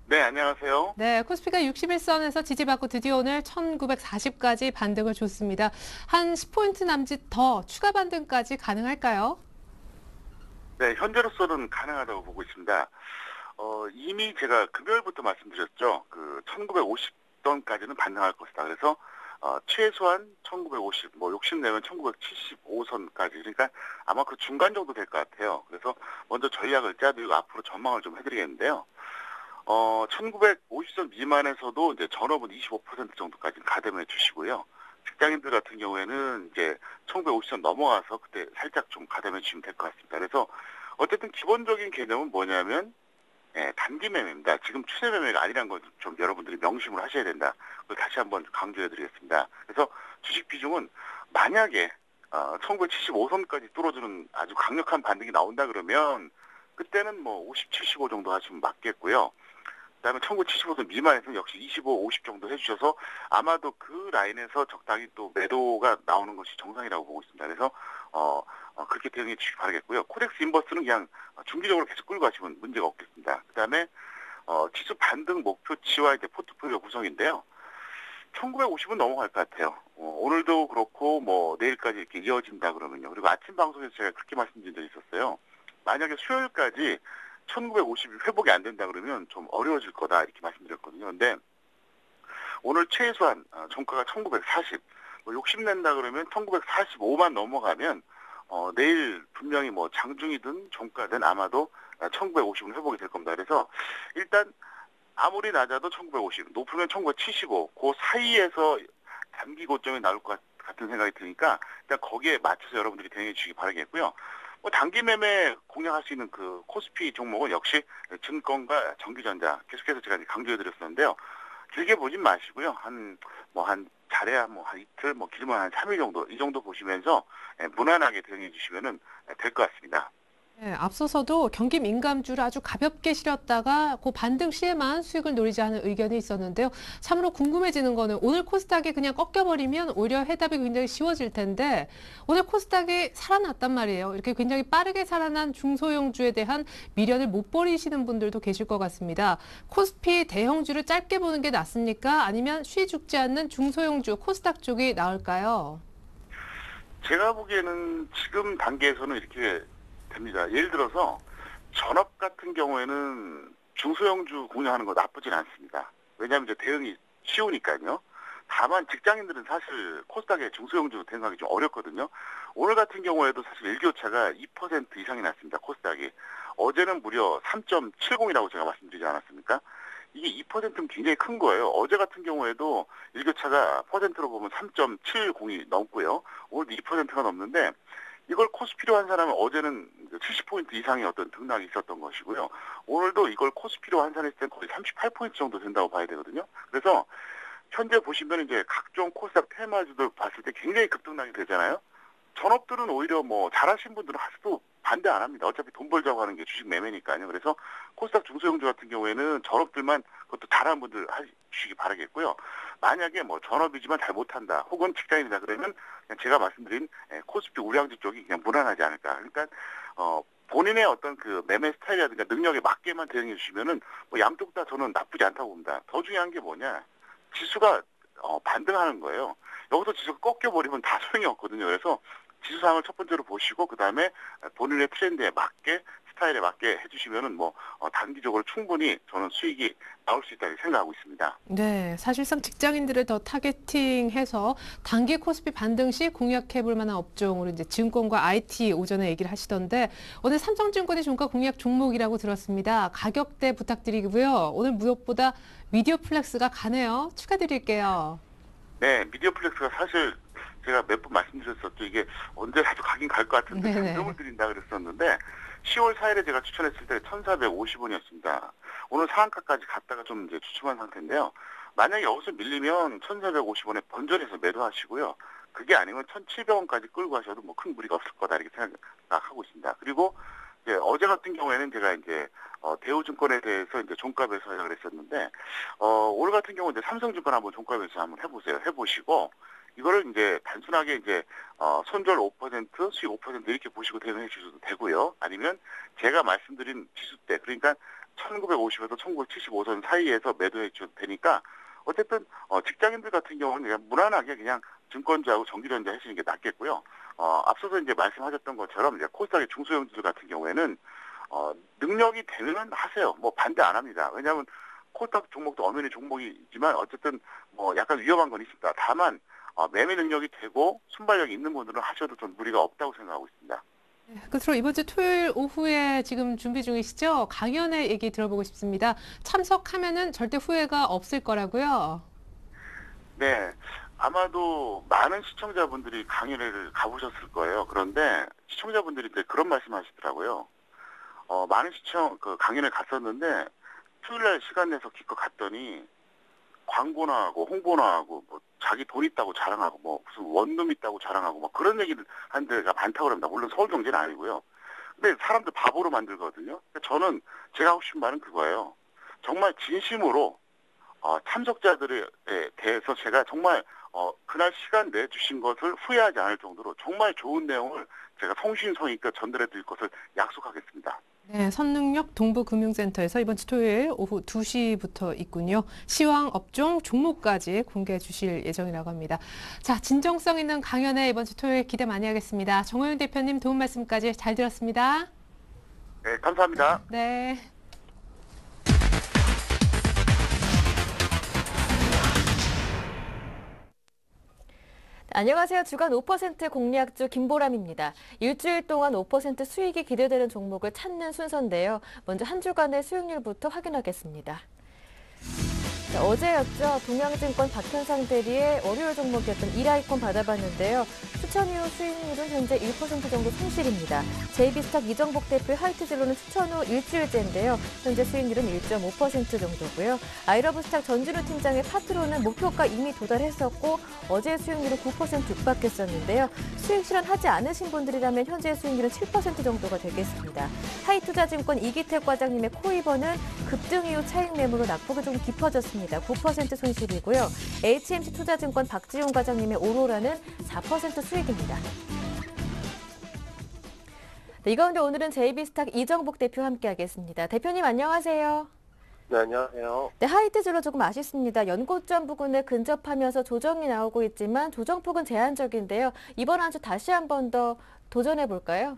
네, 안녕하세요. 네, 코스피가 61선에서 지지받고 드디어 오늘 1940까지 반등을 줬습니다. 한 10포인트 남짓 더 추가 반등까지 가능할까요? 네, 현재로서는 가능하다고 보고 있습니다. 이미 제가 금요일부터 말씀드렸죠. 1950선까지는 반등할 것이다. 그래서 최소한 1950, 욕심내면 1975선까지. 그러니까 아마 그 중간 정도 될 것 같아요. 그래서 먼저 전략을 짜드리고 앞으로 전망을 좀 해드리겠는데요. 1950선 미만에서도 이제 전업은 25% 정도까지 가담해 주시고요. 직장인들 같은 경우에는 이제 1950선 넘어가서 그때 살짝 좀 가담해 주시면 될 것 같습니다. 그래서 어쨌든 기본적인 개념은 뭐냐면 단기 매매입니다. 지금 추세 매매가 아니라는 걸 좀 여러분들이 명심을 하셔야 된다. 그걸 다시 한번 강조해 드리겠습니다. 그래서 주식 비중은 만약에 1975선까지 뚫어주는 아주 강력한 반등이 나온다 그러면 그때는 뭐 50, 75 정도 하시면 맞겠고요. 그다음에 1975선 미만에서는 역시 25, 50 정도 해주셔서 아마도 그 라인에서 적당히 또 매도가 나오는 것이 정상이라고 보고 있습니다. 그래서 그렇게 대응해 주시기 바라겠고요. 코덱스 인버스는 그냥 중기적으로 계속 끌고 가시면 문제가 없겠습니다. 그다음에 지수 반등 목표치와 이제 포트폴리오 구성인데요. 1950은 넘어갈 것 같아요. 오늘도 그렇고 뭐 내일까지 이렇게 이어진다 그러면요. 그리고 아침 방송에서 제가 그렇게 말씀드린 적이 있었어요. 만약에 수요일까지 1950이 회복이 안 된다 그러면 좀 어려워질 거다 이렇게 말씀드렸거든요. 근데 오늘 최소한 종가가 1940, 뭐 욕심낸다 그러면 1945만 넘어가면 내일 분명히 뭐 장중이든 종가든 아마도 1950은 회복이 될 겁니다. 그래서 일단 아무리 낮아도 1950, 높으면 1975, 그 사이에서 단기 고점이 나올 것 같은 생각이 드니까 일단 거기에 맞춰서 여러분들이 대응해 주시기 바라겠고요. 뭐 단기 매매 공략할 수 있는 그 코스피 종목은 역시 증권과 전기전자 계속해서 제가 강조해 드렸었는데요. 길게 보진 마시고요. 한 잘해야 한 이틀, 길면 한 3일 정도, 이 정도 보시면서 무난하게 대응해 주시면은 될 것 같습니다. 네, 앞서서도 경기 민감주를 아주 가볍게 실었다가 그 반등 시에만 수익을 노리자는 의견이 있었는데요. 참으로 궁금해지는 거는 오늘 코스닥이 그냥 꺾여버리면 오히려 해답이 굉장히 쉬워질 텐데 오늘 코스닥이 살아났단 말이에요. 이렇게 굉장히 빠르게 살아난 중소형주에 대한 미련을 못 버리시는 분들도 계실 것 같습니다. 코스피 대형주를 짧게 보는 게 낫습니까? 아니면 쉬 죽지 않는 중소형주 코스닥 쪽이 나을까요? 제가 보기에는 지금 단계에서는 이렇게 됩니다. 예를 들어서 전업 같은 경우에는 중소형주 공략하는 거 나쁘진 않습니다. 왜냐하면 이제 대응이 쉬우니까요. 다만 직장인들은 사실 코스닥에 중소형주 대응하기 좀 어렵거든요. 오늘 같은 경우에도 사실 일교차가 2% 이상이 났습니다. 코스닥이. 어제는 무려 3.70이라고 제가 말씀드리지 않았습니까? 이게 2%는 굉장히 큰 거예요. 어제 같은 경우에도 일교차가 퍼센트로 보면 3.70이 넘고요. 오늘도 2%가 넘는데 이걸 코스피로 한 사람은 어제는 70포인트 이상의 어떤 등락이 있었던 것이고요. 오늘도 이걸 코스피로 환산했을 때 거의 38포인트 정도 된다고 봐야 되거든요. 그래서 현재 보시면 이제 각종 코스닥 테마주들 봤을 때 굉장히 급등락이 되잖아요. 전업들은 오히려 뭐 잘하신 분들은 하도 반대 안 합니다. 어차피 돈 벌자고 하는 게 주식 매매니까요. 그래서 코스닥 중소형주 같은 경우에는 전업들만 그것도 잘하는 분들 하시기 바라겠고요. 만약에 뭐 전업이지만 잘 못한다 혹은 직장인이다 그러면 그냥 제가 말씀드린 코스피 우량주 쪽이 그냥 무난하지 않을까. 그러니까 본인의 어떤 그 매매 스타일이라든가 능력에 맞게만 대응해 주시면은 뭐 양쪽 다 저는 나쁘지 않다고 봅니다. 더 중요한 게 뭐냐? 지수가 반등하는 거예요. 여기서 지수가 꺾여버리면 다 소용이 없거든요. 그래서 지수 상황을 첫 번째로 보시고 그 다음에 본인의 트렌드에 맞게 스타일에 맞게 해주시면은 뭐 단기적으로 충분히 저는 수익이 나올 수 있다고 생각하고 있습니다. 네, 사실상 직장인들을 더 타겟팅해서 단기 코스피 반등 시 공략해볼 만한 업종으로 이제 증권과 IT 오전에 얘기를 하시던데 오늘 삼성증권이 종가 공략 종목이라고 들었습니다. 가격대 부탁드리고요. 오늘 무엇보다 미디어플렉스가 가네요. 축하드릴게요. 네, 미디어플렉스가 사실 제가 몇 번 말씀드렸었죠. 이게 언제라도 가긴 갈 것 같은데 장점을 드린다 그랬었는데 10월 4일에 제가 추천했을 때 1,450원이었습니다. 오늘 상한가까지 갔다가 좀 이제 주춤한 상태인데요. 만약에 여기서 밀리면 1,450원에 번전해서 매도하시고요. 그게 아니면 1,700원까지 끌고 가셔도 뭐 큰 무리가 없을 거다 이렇게 생각하고 있습니다. 그리고 이제 어제 같은 경우에는 제가 이제 대우증권에 대해서 이제 종가 매수하려고 그랬었는데 오늘 같은 경우 이제 삼성증권 한번 종가 매수 한번 해보세요. 해보시고 이거를 이제 단순하게 이제 손절 5%, 수익 5% 이렇게 보시고 대응해 주셔도 되고요. 아니면 제가 말씀드린 지수대 그러니까 1950에서 1975선 사이에서 매도해 주셔도 되니까 어쨌든 직장인들 같은 경우는 그냥 무난하게 그냥 증권주하고 전기전자 하시는 게 낫겠고요. 앞서서 이제 말씀하셨던 것처럼 이제 코스닥의 중소형주들 같은 경우에는 능력이 되면 하세요. 뭐 반대 안 합니다. 왜냐하면 코스닥 종목도 엄연히 종목이지만 어쨌든 뭐 약간 위험한 건 있습니다. 다만 매매 능력이 되고 순발력이 있는 분들은 하셔도 좀 무리가 없다고 생각하고 있습니다. 끝으로 이번 주 토요일 오후에 지금 준비 중이시죠? 강연의 얘기 들어보고 싶습니다. 참석하면은 절대 후회가 없을 거라고요? 네. 아마도 많은 시청자분들이 강연회를 가보셨을 거예요. 그런데 시청자분들이 그런 말씀 하시더라고요. 많은 강연회 갔었는데 토요일날 시간 내서 기껏 갔더니 광고나 하고 홍보나 하고 뭐 자기 돈 있다고 자랑하고 뭐 무슨 원룸 있다고 자랑하고 뭐 그런 얘기를 하는 데가 많다고 합니다. 물론 서울경제는 아니고요. 근데 사람들 바보로 만들거든요. 저는 제가 하고 싶은 말은 그거예요. 정말 진심으로 참석자들에 대해서 제가 정말 그날 시간 내주신 것을 후회하지 않을 정도로 정말 좋은 내용을 제가 성심성의 있게 전달해 드릴 것을 약속하겠습니다. 네, 선능력 동부금융센터에서 이번 주 토요일 오후 2시부터 있군요. 시황, 업종, 종목까지 공개해 주실 예정이라고 합니다. 자, 진정성 있는 강연에 이번 주 토요일 기대 많이 하겠습니다. 정호윤 대표님 도움 말씀까지 잘 들었습니다. 네, 감사합니다. 네. 안녕하세요. 주간 5% 공략주 김보람입니다. 일주일 동안 5% 수익이 기대되는 종목을 찾는 순서인데요. 먼저 한 주간의 수익률부터 확인하겠습니다. 자, 어제였죠. 동양증권 박현상 대리의 월요일 종목이었던 이라이콘 받아봤는데요. 추천 이후 수익률은 현재 1% 정도 손실입니다. JB스탁 이정복 대표의 하이트진로는 추천 후 일주일째인데요. 현재 수익률은 1.5% 정도고요. 아이러브스탁 전진우 팀장의 파트로는 목표가 이미 도달했었고 어제 수익률은 9% 육박했었는데요. 수익 실현하지 않으신 분들이라면 현재 수익률은 7% 정도가 되겠습니다. 하이투자증권 이기택 과장님의 코이버는 급등 이후 차익 매물로 낙폭이 좀 깊어졌습니다. 9% 손실이고요. HMC 투자증권 박지용 과장님의 오로라는 4% 수익입니다. 네, 이 가운데 오늘은 JB스탁 이정복 대표 함께하겠습니다. 대표님 안녕하세요. 네, 안녕하세요. 네, 하이트질로 조금 아쉽습니다. 연고점 부근에 근접하면서 조정이 나오고 있지만 조정폭은 제한적인데요. 이번 한 주 다시 한 번 더 도전해 볼까요?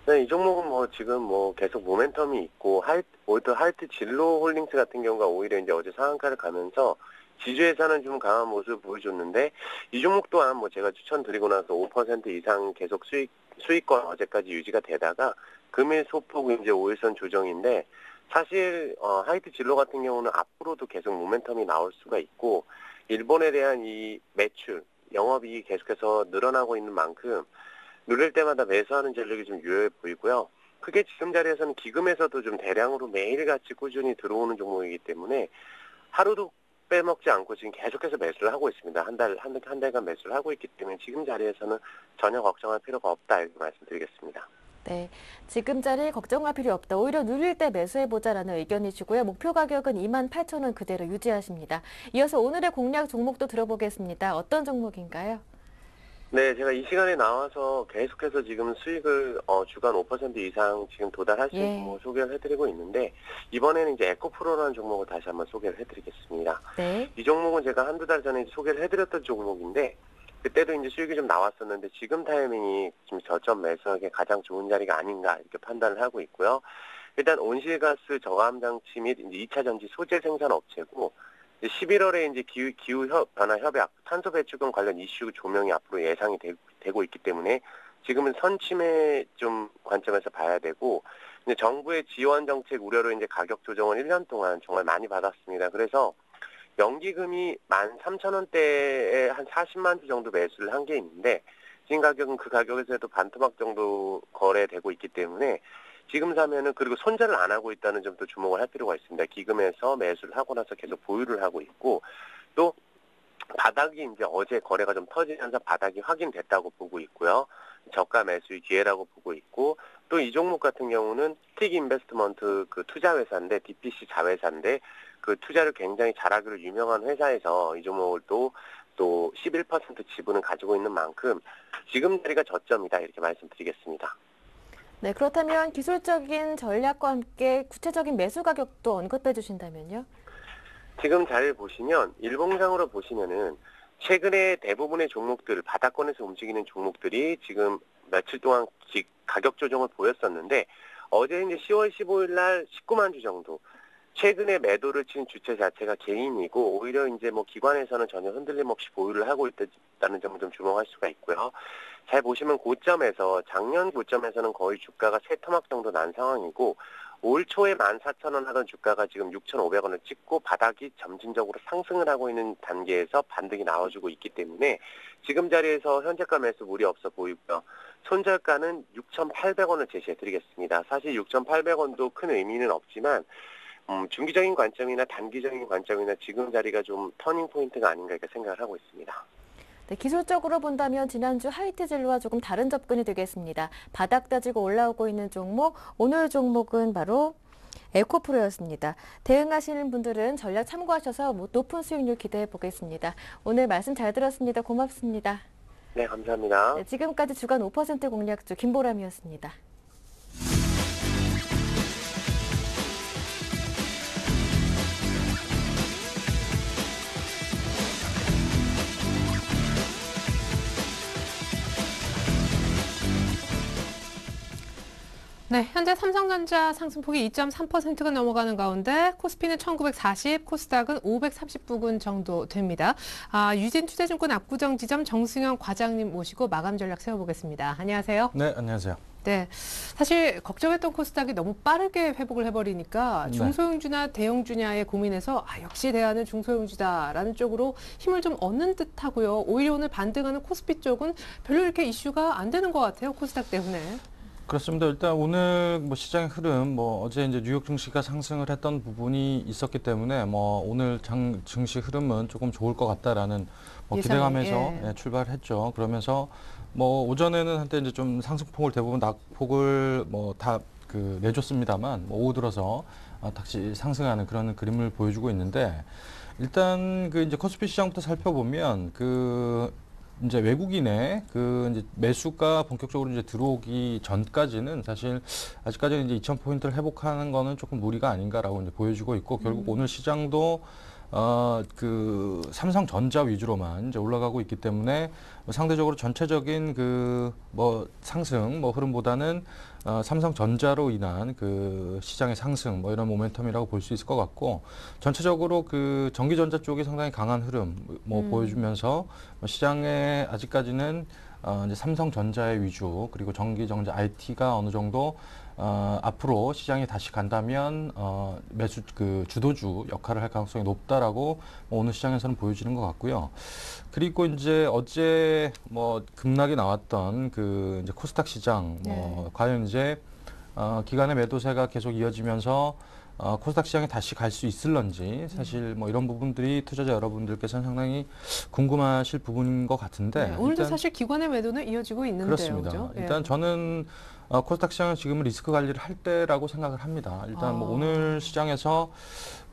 네, 이 종목은 지금 계속 모멘텀이 있고 오히려 하이트 진로 홀딩스 같은 경우가 오히려 이제 어제 상한가를 가면서 지주에서는 좀 강한 모습을 보여줬는데 이 종목 또한 제가 추천드리고 나서 5% 이상 계속 수익권 어제까지 유지가 되다가 금일 소폭 이제 5일선 조정인데 사실 하이트 진로 같은 경우는 앞으로도 계속 모멘텀이 나올 수가 있고 일본에 대한 이 매출, 영업이익이 계속해서 늘어나고 있는 만큼 누릴 때마다 매수하는 전략이 좀 유효해 보이고요. 크게 지금 자리에서는 기금에서도 좀 대량으로 매일같이 꾸준히 들어오는 종목이기 때문에 하루도 빼먹지 않고 지금 계속해서 매수를 하고 있습니다. 한 달간 매수를 하고 있기 때문에 지금 자리에서는 전혀 걱정할 필요가 없다 이렇게 말씀드리겠습니다. 네, 지금 자리 걱정할 필요 없다. 오히려 누릴 때 매수해보자라는 의견이시고요. 목표 가격은 28,000원 그대로 유지하십니다. 이어서 오늘의 공략 종목도 들어보겠습니다. 어떤 종목인가요? 네, 제가 이 시간에 나와서 계속해서 지금 수익을 주간 5% 이상 지금 도달할 수 있는 소개를 해드리고 있는데 이번에는 이제 에코프로라는 종목을 다시 한번 소개를 해드리겠습니다. 네. 이 종목은 제가 한두 달 전에 소개를 해드렸던 종목인데 그때도 이제 수익이 좀 나왔었는데 지금 타이밍이 지금 저점 매수하기에 가장 좋은 자리가 아닌가 이렇게 판단을 하고 있고요. 일단 온실가스 저감 장치 및 이제 2차 전지 소재 생산 업체고 11월에 이제 기후 변화 협약, 탄소 배출권 관련 이슈 조명이 앞으로 예상이 되고 있기 때문에 지금은 선침해 좀 관점에서 봐야 되고 이제 정부의 지원 정책 우려로 이제 가격 조정을 1년 동안 정말 많이 받았습니다. 그래서 연기금이 13,000원대에 한 40만 주 정도 매수를 한 게 있는데 지금 가격은 그 가격에서도 반토막 정도 거래되고 있기 때문에 지금 사면은 그리고 손절을 안 하고 있다는 점도 주목을 할 필요가 있습니다. 기금에서 매수를 하고 나서 계속 보유를 하고 있고 또 바닥이 이제 어제 거래가 좀 터지면서 바닥이 확인됐다고 보고 있고요. 저가 매수의 기회라고 보고 있고 또 이 종목 같은 경우는 스틱 인베스트먼트 그 투자회사인데 DPC 자회사인데 그 투자를 굉장히 잘하기로 유명한 회사에서 이 종목을 또 11% 지분을 가지고 있는 만큼 지금 자리가 저점이다 이렇게 말씀드리겠습니다. 네, 그렇다면 기술적인 전략과 함께 구체적인 매수 가격도 언급해 주신다면요? 지금 자리를 보시면 일봉상으로 보시면은 최근에 대부분의 종목들 바닥권에서 움직이는 종목들이 지금 며칠 동안 가격 조정을 보였었는데 어제 이제 10월 15일 날 19만 주 정도 최근에 매도를 친 주체 자체가 개인이고 오히려 이제 기관에서는 전혀 흔들림 없이 보유를 하고 있다는 점을 좀 주목할 수가 있고요. 잘 보시면 고점에서 작년 고점에서는 거의 주가가 3토막 정도 난 상황이고 올 초에 14,000원 하던 주가가 지금 6,500원을 찍고 바닥이 점진적으로 상승을 하고 있는 단계에서 반등이 나와주고 있기 때문에 지금 자리에서 현재가 매수 무리 없어 보이고요. 손절가는 6,800원을 제시해 드리겠습니다. 사실 6,800원도 큰 의미는 없지만 중기적인 관점이나 단기적인 관점이나 지금 자리가 좀 터닝 포인트가 아닌가 이렇게 생각을 하고 있습니다. 네, 기술적으로 본다면 지난주 하이트젤로와 조금 다른 접근이 되겠습니다. 바닥 다지고 올라오고 있는 종목, 오늘 종목은 바로 에코프로였습니다. 대응하시는 분들은 전략 참고하셔서 높은 수익률 기대해 보겠습니다. 오늘 말씀 잘 들었습니다. 고맙습니다. 네, 감사합니다. 네, 지금까지 주간 5% 공략주 김보람이었습니다. 네, 현재 삼성전자 상승폭이 2.3%가 넘어가는 가운데 코스피는 1940, 코스닥은 530부근 정도 됩니다. 유진투자증권 압구정 지점 정승현 과장님 모시고 마감 전략 세워보겠습니다. 안녕하세요. 네, 안녕하세요. 네, 사실 걱정했던 코스닥이 너무 빠르게 회복을 해버리니까 중소형주나 대형주냐에 고민해서 역시 대안은 중소형주다라는 쪽으로 힘을 좀 얻는 듯하고요. 오히려 오늘 반등하는 코스피 쪽은 별로 이렇게 이슈가 안 되는 것 같아요. 코스닥 때문에. 그렇습니다. 일단 오늘 시장의 흐름, 어제 이제 뉴욕 증시가 상승을 했던 부분이 있었기 때문에 오늘 증시 흐름은 조금 좋을 것 같다라는 기대감에서 출발했죠. 그러면서 오전에는 한때 이제 좀 상승폭을 대부분 낙폭을 다 내줬습니다만 오후 들어서 다시 상승하는 그런 그림을 보여주고 있는데 일단 이제 코스피 시장부터 살펴보면 이제 외국인의 이제 매수가 본격적으로 이제 들어오기 전까지는 사실 아직까지는 이제 2,000포인트를 회복하는 거는 조금 무리가 아닌가라고 이제 보여주고 있고 결국 오늘 시장도 삼성전자 위주로만 이제 올라가고 있기 때문에 상대적으로 전체적인 상승 흐름보다는 삼성전자로 인한 시장의 상승 이런 모멘텀이라고 볼 수 있을 것 같고 전체적으로 전기전자 쪽이 상당히 강한 흐름 보여주면서 시장에 아직까지는 이제 삼성전자의 위주 그리고 전기전자 IT가 어느 정도 앞으로 시장이 다시 간다면 매수 주도주 역할을 할 가능성이 높다라고 오늘 시장에서는 보여지는 것 같고요. 그리고 이제 어제 급락이 나왔던 이제 코스닥 시장 과연 이제 기간의 매도세가 계속 이어지면서 코스닥 시장에 다시 갈 수 있을런지 사실 이런 부분들이 투자자 여러분들께서는 상당히 궁금하실 부분인 것 같은데 오늘도 사실 기관의 매도는 이어지고 있는데요. 그렇습니다. 그렇죠? 일단 저는 코스닥 시장은 지금은 리스크 관리를 할 때라고 생각을 합니다. 일단 오늘 시장에서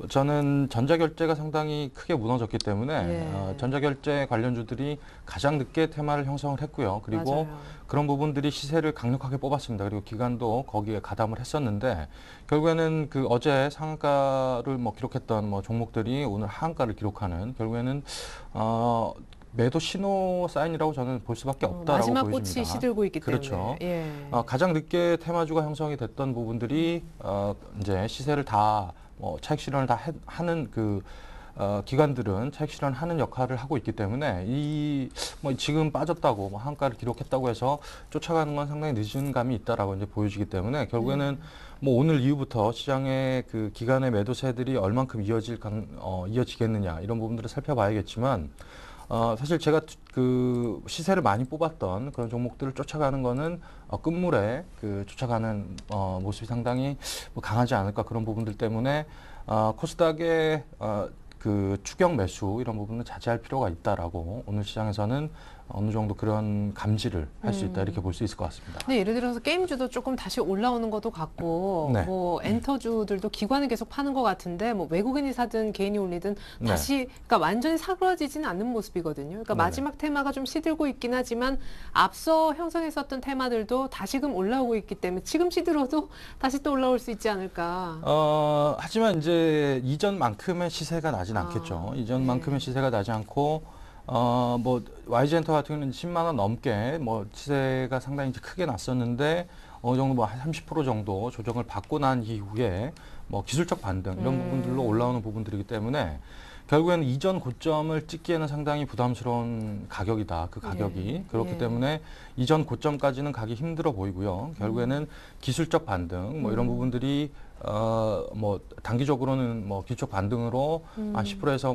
저는 전자결제가 상당히 크게 무너졌기 때문에 전자결제 관련주들이 가장 늦게 테마를 형성을 했고요. 그리고 맞아요. 그런 부분들이 시세를 강력하게 뽑았습니다. 그리고 기관도 거기에 가담을 했었는데 결국에는 어제 상한가를 기록했던 종목들이 오늘 하한가를 기록하는 결국에는 매도 신호 사인이라고 저는 볼 수밖에 없다라고 마지막 보여집니다. 꽃이 시들고 있기 그렇죠. 때문에. 가장 늦게 테마주가 형성이 됐던 부분들이 이제 시세를 다 차익 실현을 다 하는 기관들은 차익 실현하는 역할을 하고 있기 때문에 지금 빠졌다고 한가를 기록했다고 해서 쫓아가는 건 상당히 늦은 감이 있다라고 이제 보여지기 때문에 결국에는 오늘 이후부터 시장의 기간의 매도세들이 얼만큼 이어지겠느냐 이런 부분들을 살펴봐야겠지만. 사실 제가 시세를 많이 뽑았던 그런 종목들을 쫓아가는 거는 끝물에 쫓아가는 모습이 상당히 강하지 않을까 그런 부분들 때문에 코스닥의 추경 매수 이런 부분은 자제할 필요가 있다라고 오늘 시장에서는 어느 정도 그런 감지를 할 수 있다 이렇게 볼 수 있을 것 같습니다. 네, 예를 들어서 게임주도 조금 다시 올라오는 것도 같고 엔터주들도 기관은 계속 파는 것 같은데 외국인이 사든 개인이 올리든 다시 그러니까 완전히 사그라지지는 않는 모습이거든요. 그러니까 마지막 테마가 좀 시들고 있긴 하지만 앞서 형성했었던 테마들도 다시금 올라오고 있기 때문에 지금 시들어도 다시 또 올라올 수 있지 않을까. 하지만 이제 이전만큼의 시세가 나진 않겠죠. 이전만큼의 시세가 나지 않고 YG엔터 같은 경우는 10만 원 넘게 시세가 상당히 이제 크게 났었는데 어느 정도 한 30% 정도 조정을 받고 난 이후에 기술적 반등 이런 부분들로 올라오는 부분들이기 때문에 결국에는 이전 고점을 찍기에는 상당히 부담스러운 가격이다. 그 가격이. 그렇기 때문에 이전 고점까지는 가기 힘들어 보이고요. 결국에는 기술적 반등 이런 부분들이 단기적으로는 기술적 반등으로 한 10%에서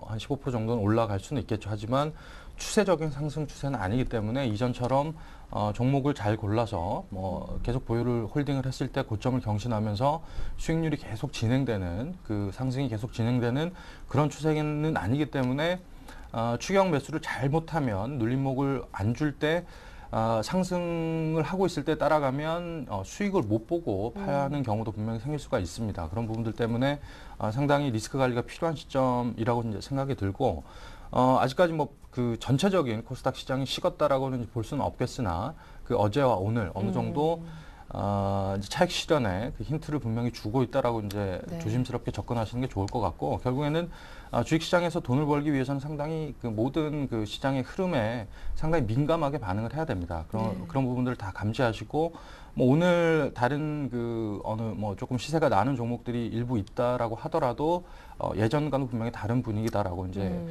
한 15% 정도는 올라갈 수는 있겠죠. 하지만 추세적인 상승 추세는 아니기 때문에 이전처럼 종목을 잘 골라서 뭐 계속 보유를 홀딩을 했을 때 고점을 경신하면서 수익률이 계속 진행되는 그 상승이 계속 진행되는 그런 추세는 아니기 때문에 추경 매수를 잘못하면 눌림목을 안 줄 때 상승을 하고 있을 때 따라가면 수익을 못 보고 파야 하는 경우도 분명히 생길 수가 있습니다. 그런 부분들 때문에 상당히 리스크 관리가 필요한 시점이라고 이제 생각이 들고 아직까지 뭐 그 전체적인 코스닥 시장이 식었다라고는 볼 수는 없겠으나 그 어제와 오늘 어느 정도 이제 차익 실현에 그 힌트를 분명히 주고 있다라고 이제 네. 조심스럽게 접근하시는 게 좋을 것 같고 결국에는 주식시장에서 돈을 벌기 위해서는 상당히 그 모든 그 시장의 흐름에 상당히 민감하게 반응을 해야 됩니다. 그런 부분들을 다 감지하시고 뭐 오늘 다른 그 어느 뭐 조금 시세가 나는 종목들이 일부 있다라고 하더라도 예전과는 분명히 다른 분위기다라고 이제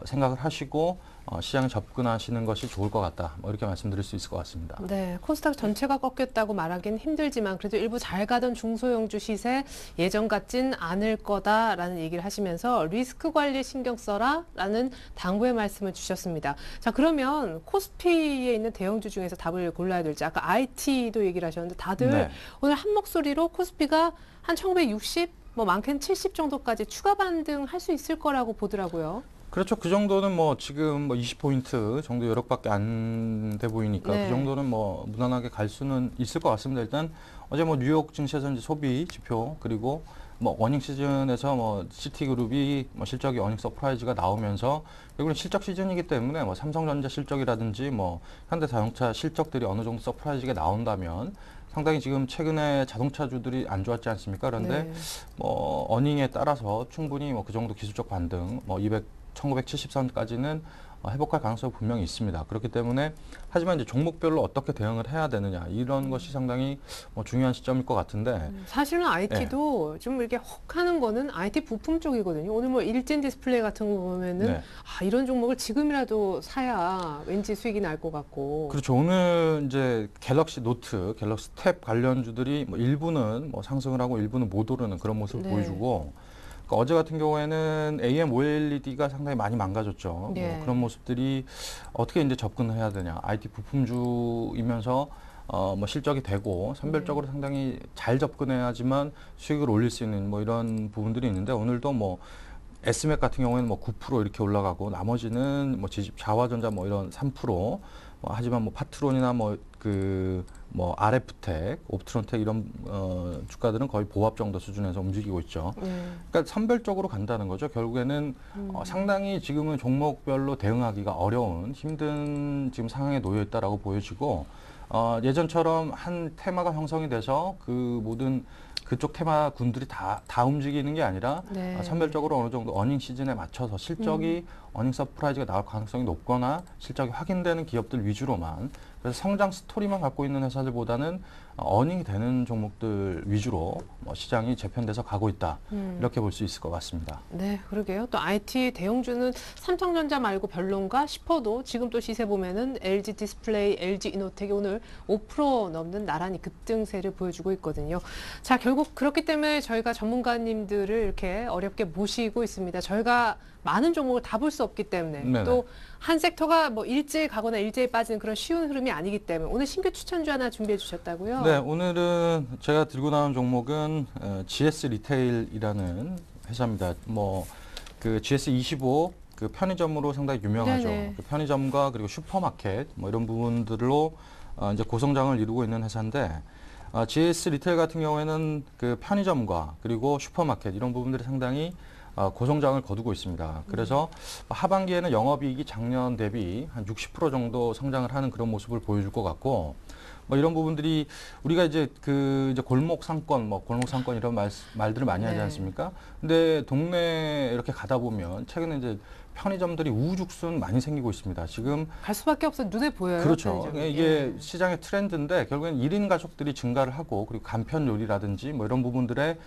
생각을 하시고 시장에 접근하시는 것이 좋을 것 같다. 뭐 이렇게 말씀드릴 수 있을 것 같습니다. 네, 코스닥 전체가 꺾였다고 말하기는 힘들지만 그래도 일부 잘 가던 중소형주 시세 예전 같진 않을 거다라는 얘기를 하시면서 리스크 관리 신경 써라라는 당부의 말씀을 주셨습니다. 자, 그러면 코스피에 있는 대형주 중에서 답을 골라야 될지 아까 IT도 얘기를 하셨는데 다들 네. 오늘 한 목소리로 코스피가 한 1960, 뭐 많게는 70 정도까지 추가 반등할 수 있을 거라고 보더라고요. 그렇죠. 그 정도는 뭐 지금 뭐 20포인트 정도 여력밖에 안 돼 보이니까 네. 그 정도는 뭐 무난하게 갈 수는 있을 것 같습니다. 일단 어제 뭐 뉴욕 증시에서 이제 소비 지표 그리고 뭐 어닝 시즌에서 뭐 시티그룹이 뭐 실적이 어닝 서프라이즈가 나오면서 결국은 실적 시즌이기 때문에 뭐 삼성전자 실적이라든지 뭐 현대자동차 실적들이 어느 정도 서프라이즈가 나온다면 상당히 지금 최근에 자동차주들이 안 좋았지 않습니까? 그런데 네. 뭐 어닝에 따라서 충분히 뭐 그 정도 기술적 반등 뭐 1970선까지는 회복할 가능성이 분명히 있습니다. 그렇기 때문에 하지만 이제 종목별로 어떻게 대응을 해야 되느냐 이런 것이 상당히 뭐 중요한 시점일 것 같은데 사실은 IT도 좀 이렇게 혹 하는 거는 IT 부품 쪽이거든요. 오늘 뭐 일진 디스플레이 같은 거 보면은 네. 이런 종목을 지금이라도 사야 왠지 수익이 날 것 같고. 그렇죠. 오늘 이제 갤럭시 노트, 갤럭시 탭 관련주들이 뭐 일부는 뭐 상승을 하고 일부는 못 오르는 그런 모습을 네. 보여주고 그러니까 어제 같은 경우에는 AM OLED가 상당히 많이 망가졌죠. 네. 뭐 그런 모습들이 어떻게 이제 접근을 해야 되냐. IT 부품주이면서 뭐 실적이 되고 선별적으로 상당히 잘 접근해야지만 수익을 올릴 수 있는 뭐 이런 부분들이 있는데 오늘도 뭐 S맥 같은 경우에는 뭐 9% 이렇게 올라가고 나머지는 뭐 자화전자 뭐 이런 3% 하지만 뭐 파트론이나 뭐 RF텍, 옵트론텍 이런 주가들은 거의 보합 정도 수준에서 움직이고 있죠. 그러니까 선별적으로 간다는 거죠. 결국에는 상당히 지금은 종목별로 대응하기가 어려운 힘든 지금 상황에 놓여 있다라고 보여지고 예전처럼 한 테마가 형성이 돼서 그 모든 그쪽 테마군들이 다 움직이는 게 아니라 네. 선별적으로 어느 정도 어닝 시즌에 맞춰서 실적이 어닝 서프라이즈가 나올 가능성이 높거나 실적이 확인되는 기업들 위주로만 그래서 성장 스토리만 갖고 있는 회사들보다는 어닝이 되는 종목들 위주로 뭐 시장이 재편돼서 가고 있다. 이렇게 볼 수 있을 것 같습니다. 네, 그러게요. 또 IT 대형주는 삼성전자 말고 별론가 싶어도 지금 또 시세 보면은 LG 디스플레이, LG 이노텍이 오늘 5% 넘는 나란히 급등세를 보여주고 있거든요. 자, 결국 그렇기 때문에 저희가 전문가님들을 이렇게 어렵게 모시고 있습니다. 저희가 많은 종목을 다 볼 수 없기 때문에 네네. 또 한 섹터가 뭐 일제히 가거나 일제히 빠지는 그런 쉬운 흐름이 아니기 때문에 오늘 신규 추천주 하나 준비해 주셨다고요? 네, 오늘은 제가 들고 나온 종목은 GS 리테일이라는 회사입니다. 뭐 그 GS25 그 편의점으로 상당히 유명하죠. 네네. 그 편의점과 그리고 슈퍼마켓 뭐 이런 부분들로 이제 고성장을 이루고 있는 회사인데 GS 리테일 같은 경우에는 그 편의점과 그리고 슈퍼마켓 이런 부분들이 상당히 고성장을 거두고 있습니다. 그래서 하반기에는 영업이익이 작년 대비 한 60% 정도 성장을 하는 그런 모습을 보여줄 것 같고 뭐 이런 부분들이 우리가 이제 이제 골목 상권, 뭐 골목 상권 이런 말들을 많이 하지 네. 않습니까? 근데 동네 이렇게 가다 보면 최근에 이제 편의점들이 우후죽순 많이 생기고 있습니다. 지금 갈 수밖에 없어 눈에 보여요. 그렇죠. 편의점이. 이게 예. 시장의 트렌드인데 결국엔 1인 가족들이 증가를 하고 그리고 간편 요리라든지 뭐 이런 부분들에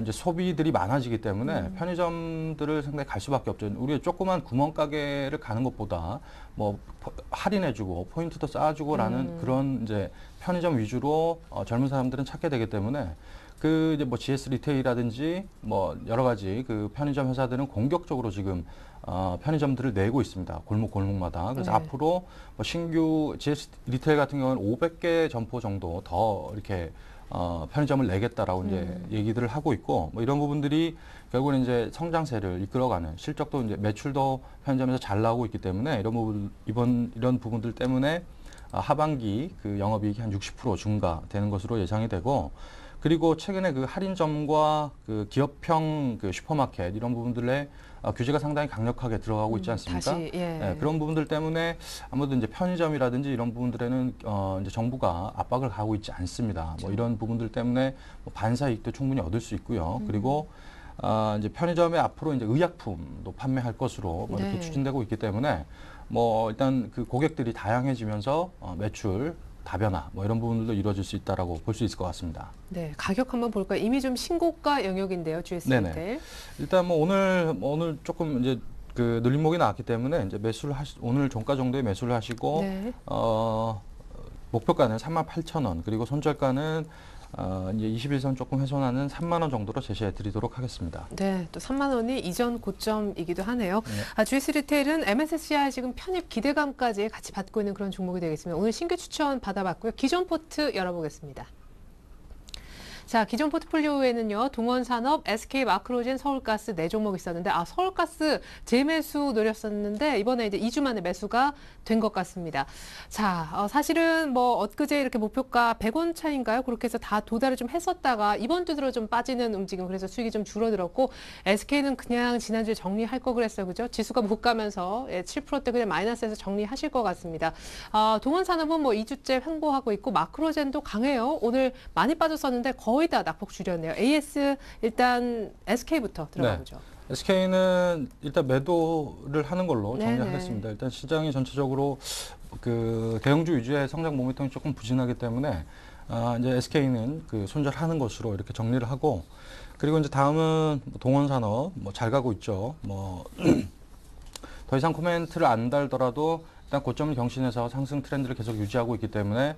이제 소비들이 많아지기 때문에 편의점들을 상당히 갈 수밖에 없죠. 우리 조그만 구멍가게를 가는 것보다 뭐 할인해주고 포인트도 쌓아주고라는 그런 이제 편의점 위주로 젊은 사람들은 찾게 되기 때문에 그 이제 뭐 GS 리테일이라든지 뭐 여러 가지 그 편의점 회사들은 공격적으로 지금 편의점들을 내고 있습니다. 골목마다. 그래서 네. 앞으로 뭐 신규 GS 리테일 같은 경우는 500개 점포 정도 더 이렇게 편의점을 내겠다라고 이제 얘기들을 하고 있고, 뭐 이런 부분들이 결국은 이제 성장세를 이끌어가는, 실적도 이제 매출도 편의점에서 잘 나오고 있기 때문에 이런 부분들 때문에 하반기 그 영업이익이 한 60% 증가되는 것으로 예상이 되고, 그리고 최근에 그 할인점과 그 기업형 그 슈퍼마켓 이런 부분들에 규제가 상당히 강력하게 들어가고 있지 않습니까? 다시, 예. 네, 그런 부분들 때문에 아무래도 이제 편의점이라든지 이런 부분들에는 이제 정부가 압박을 가하고 있지 않습니다. 그렇죠. 뭐 이런 부분들 때문에 뭐 반사이익도 충분히 얻을 수 있고요. 그리고 이제 편의점에 앞으로 이제 의약품도 판매할 것으로 뭐 이렇게 네. 추진되고 있기 때문에 뭐 일단 그 고객들이 다양해지면서 매출 다변화 뭐 이런 부분들도 이루어질 수 있다라고 볼 수 있을 것 같습니다. 네, 가격 한번 볼까요? 이미 좀 신고가 영역인데요, GS 네네. 리테일. 일단 뭐 오늘 조금 이제 그 늘림목이 나왔기 때문에 이제 오늘 종가 정도의 매수를 하시고 네. 목표가는 38,000원, 그리고 손절가는 이제 21선 조금 훼손하는 3만 원 정도로 제시해 드리도록 하겠습니다. 네, 또 3만 원이 이전 고점이기도 하네요. 네. GS 리테일은 MSCI 지금 편입 기대감까지 같이 받고 있는 그런 종목이 되겠습니다. 오늘 신규 추천 받아봤고요. 기존 포트 열어보겠습니다. 자, 기존 포트폴리오에는요, 동원산업, SK마크로젠, 서울가스 네 종목 있었는데, 서울가스 재매수 노렸었는데 이번에 이제 2주 만에 매수가 된 것 같습니다. 자, 사실은 뭐 엊그제 이렇게 목표가 100원 차인가요? 그렇게 해서 다 도달을 좀 했었다가 이번 주 들어 좀 빠지는 움직임, 그래서 수익이 좀 줄어들었고, SK는 그냥 지난주에 정리할 거 그랬어요, 그죠? 지수가 못 가면서 7%대 그냥 마이너스에서 정리하실 것 같습니다. 동원산업은 뭐 2주째 횡보하고 있고, 마크로젠도 강해요. 오늘 많이 빠졌었는데 거의 다 낙폭 줄였네요. AS 일단 SK부터 들어가보죠. 네. SK는 일단 매도를 하는 걸로 네네. 정리하겠습니다. 일단 시장이 전체적으로 그 대형주 위주의 성장 모멘텀이 조금 부진하기 때문에 이제 SK는 그 손절하는 것으로 이렇게 정리를 하고, 그리고 이제 다음은 동원산업 뭐 잘 가고 있죠. 뭐 더 이상 코멘트를 안 달더라도 일단 고점을 경신해서 상승 트렌드를 계속 유지하고 있기 때문에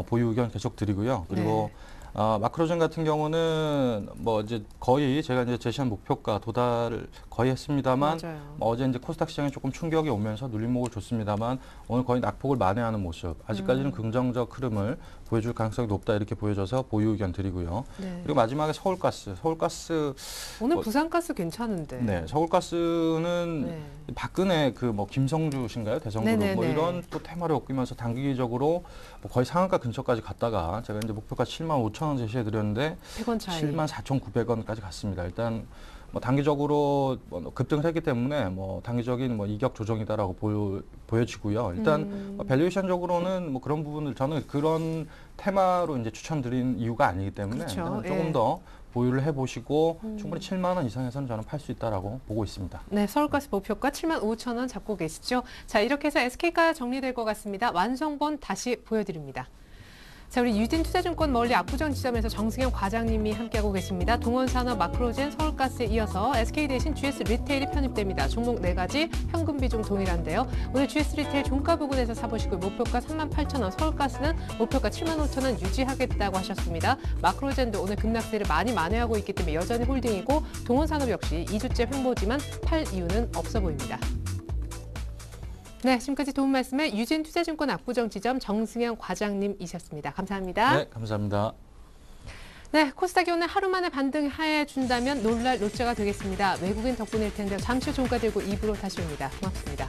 보유 의견 계속 드리고요. 그리고 마크로젠 같은 경우는 뭐 이제 거의 제가 이제 제시한 목표가 도달을 거의 했습니다만, 맞아요. 어제 이제 코스닥 시장에 조금 충격이 오면서 눌림목을 줬습니다만 오늘 거의 낙폭을 만회하는 모습. 아직까지는 긍정적 흐름을 보여줄 가능성이 높다 이렇게 보여져서 보유 의견 드리고요. 네. 그리고 마지막에 서울가스 오늘 부산가스 괜찮은데. 네, 서울가스는 네. 박근혜 그 뭐 김성주신가요? 대성그룹 뭐 네네네. 이런 또 테마를 엮이면서 단기적으로 뭐 거의 상한가 근처까지 갔다가 제가 이제 목표가 75,000원 제시해 드렸는데 100원 차이. 74,900원까지 갔습니다. 일단 뭐 단기적으로 뭐 급등을 했기 때문에 뭐 단기적인 뭐 이격 조정이다라고 보여지고요. 일단 밸류에이션적으로는 뭐 그런 부분을 저는 그런 테마로 이제 추천드린 이유가 아니기 때문에 그렇죠. 일단은 예. 조금 더 보유를 해보시고 충분히 7만 원 이상에서는 저는 팔 수 있다라고 보고 있습니다. 네, 서울가스 목표가 75,000원 잡고 계시죠. 자, 이렇게 해서 SK가 정리될 것 같습니다. 완성본 다시 보여드립니다. 자, 우리 유진투자증권 멀리 압구정 지점에서 정승현 과장님이 함께하고 계십니다. 동원산업, 마크로젠, 서울가스에 이어서 SK 대신 GS 리테일이 편입됩니다. 종목 4가지, 현금 비중 동일한데요. 오늘 GS 리테일 종가 부근에서 사보시고 목표가 38,000원, 서울가스는 목표가 75,000원 유지하겠다고 하셨습니다. 마크로젠도 오늘 급락세를 많이 만회하고 있기 때문에 여전히 홀딩이고, 동원산업 역시 2주째 횡보지만 팔 이유는 없어 보입니다. 네, 지금까지 도움 말씀에 유진투자증권 압구정 지점 정승현 과장님이셨습니다. 감사합니다. 네, 감사합니다. 네, 코스닥이 오늘 하루 만에 반등해 준다면 놀랄 롯데가 되겠습니다. 외국인 덕분일 텐데 잠시 후 종가 들고 2부로 다시 옵니다. 고맙습니다.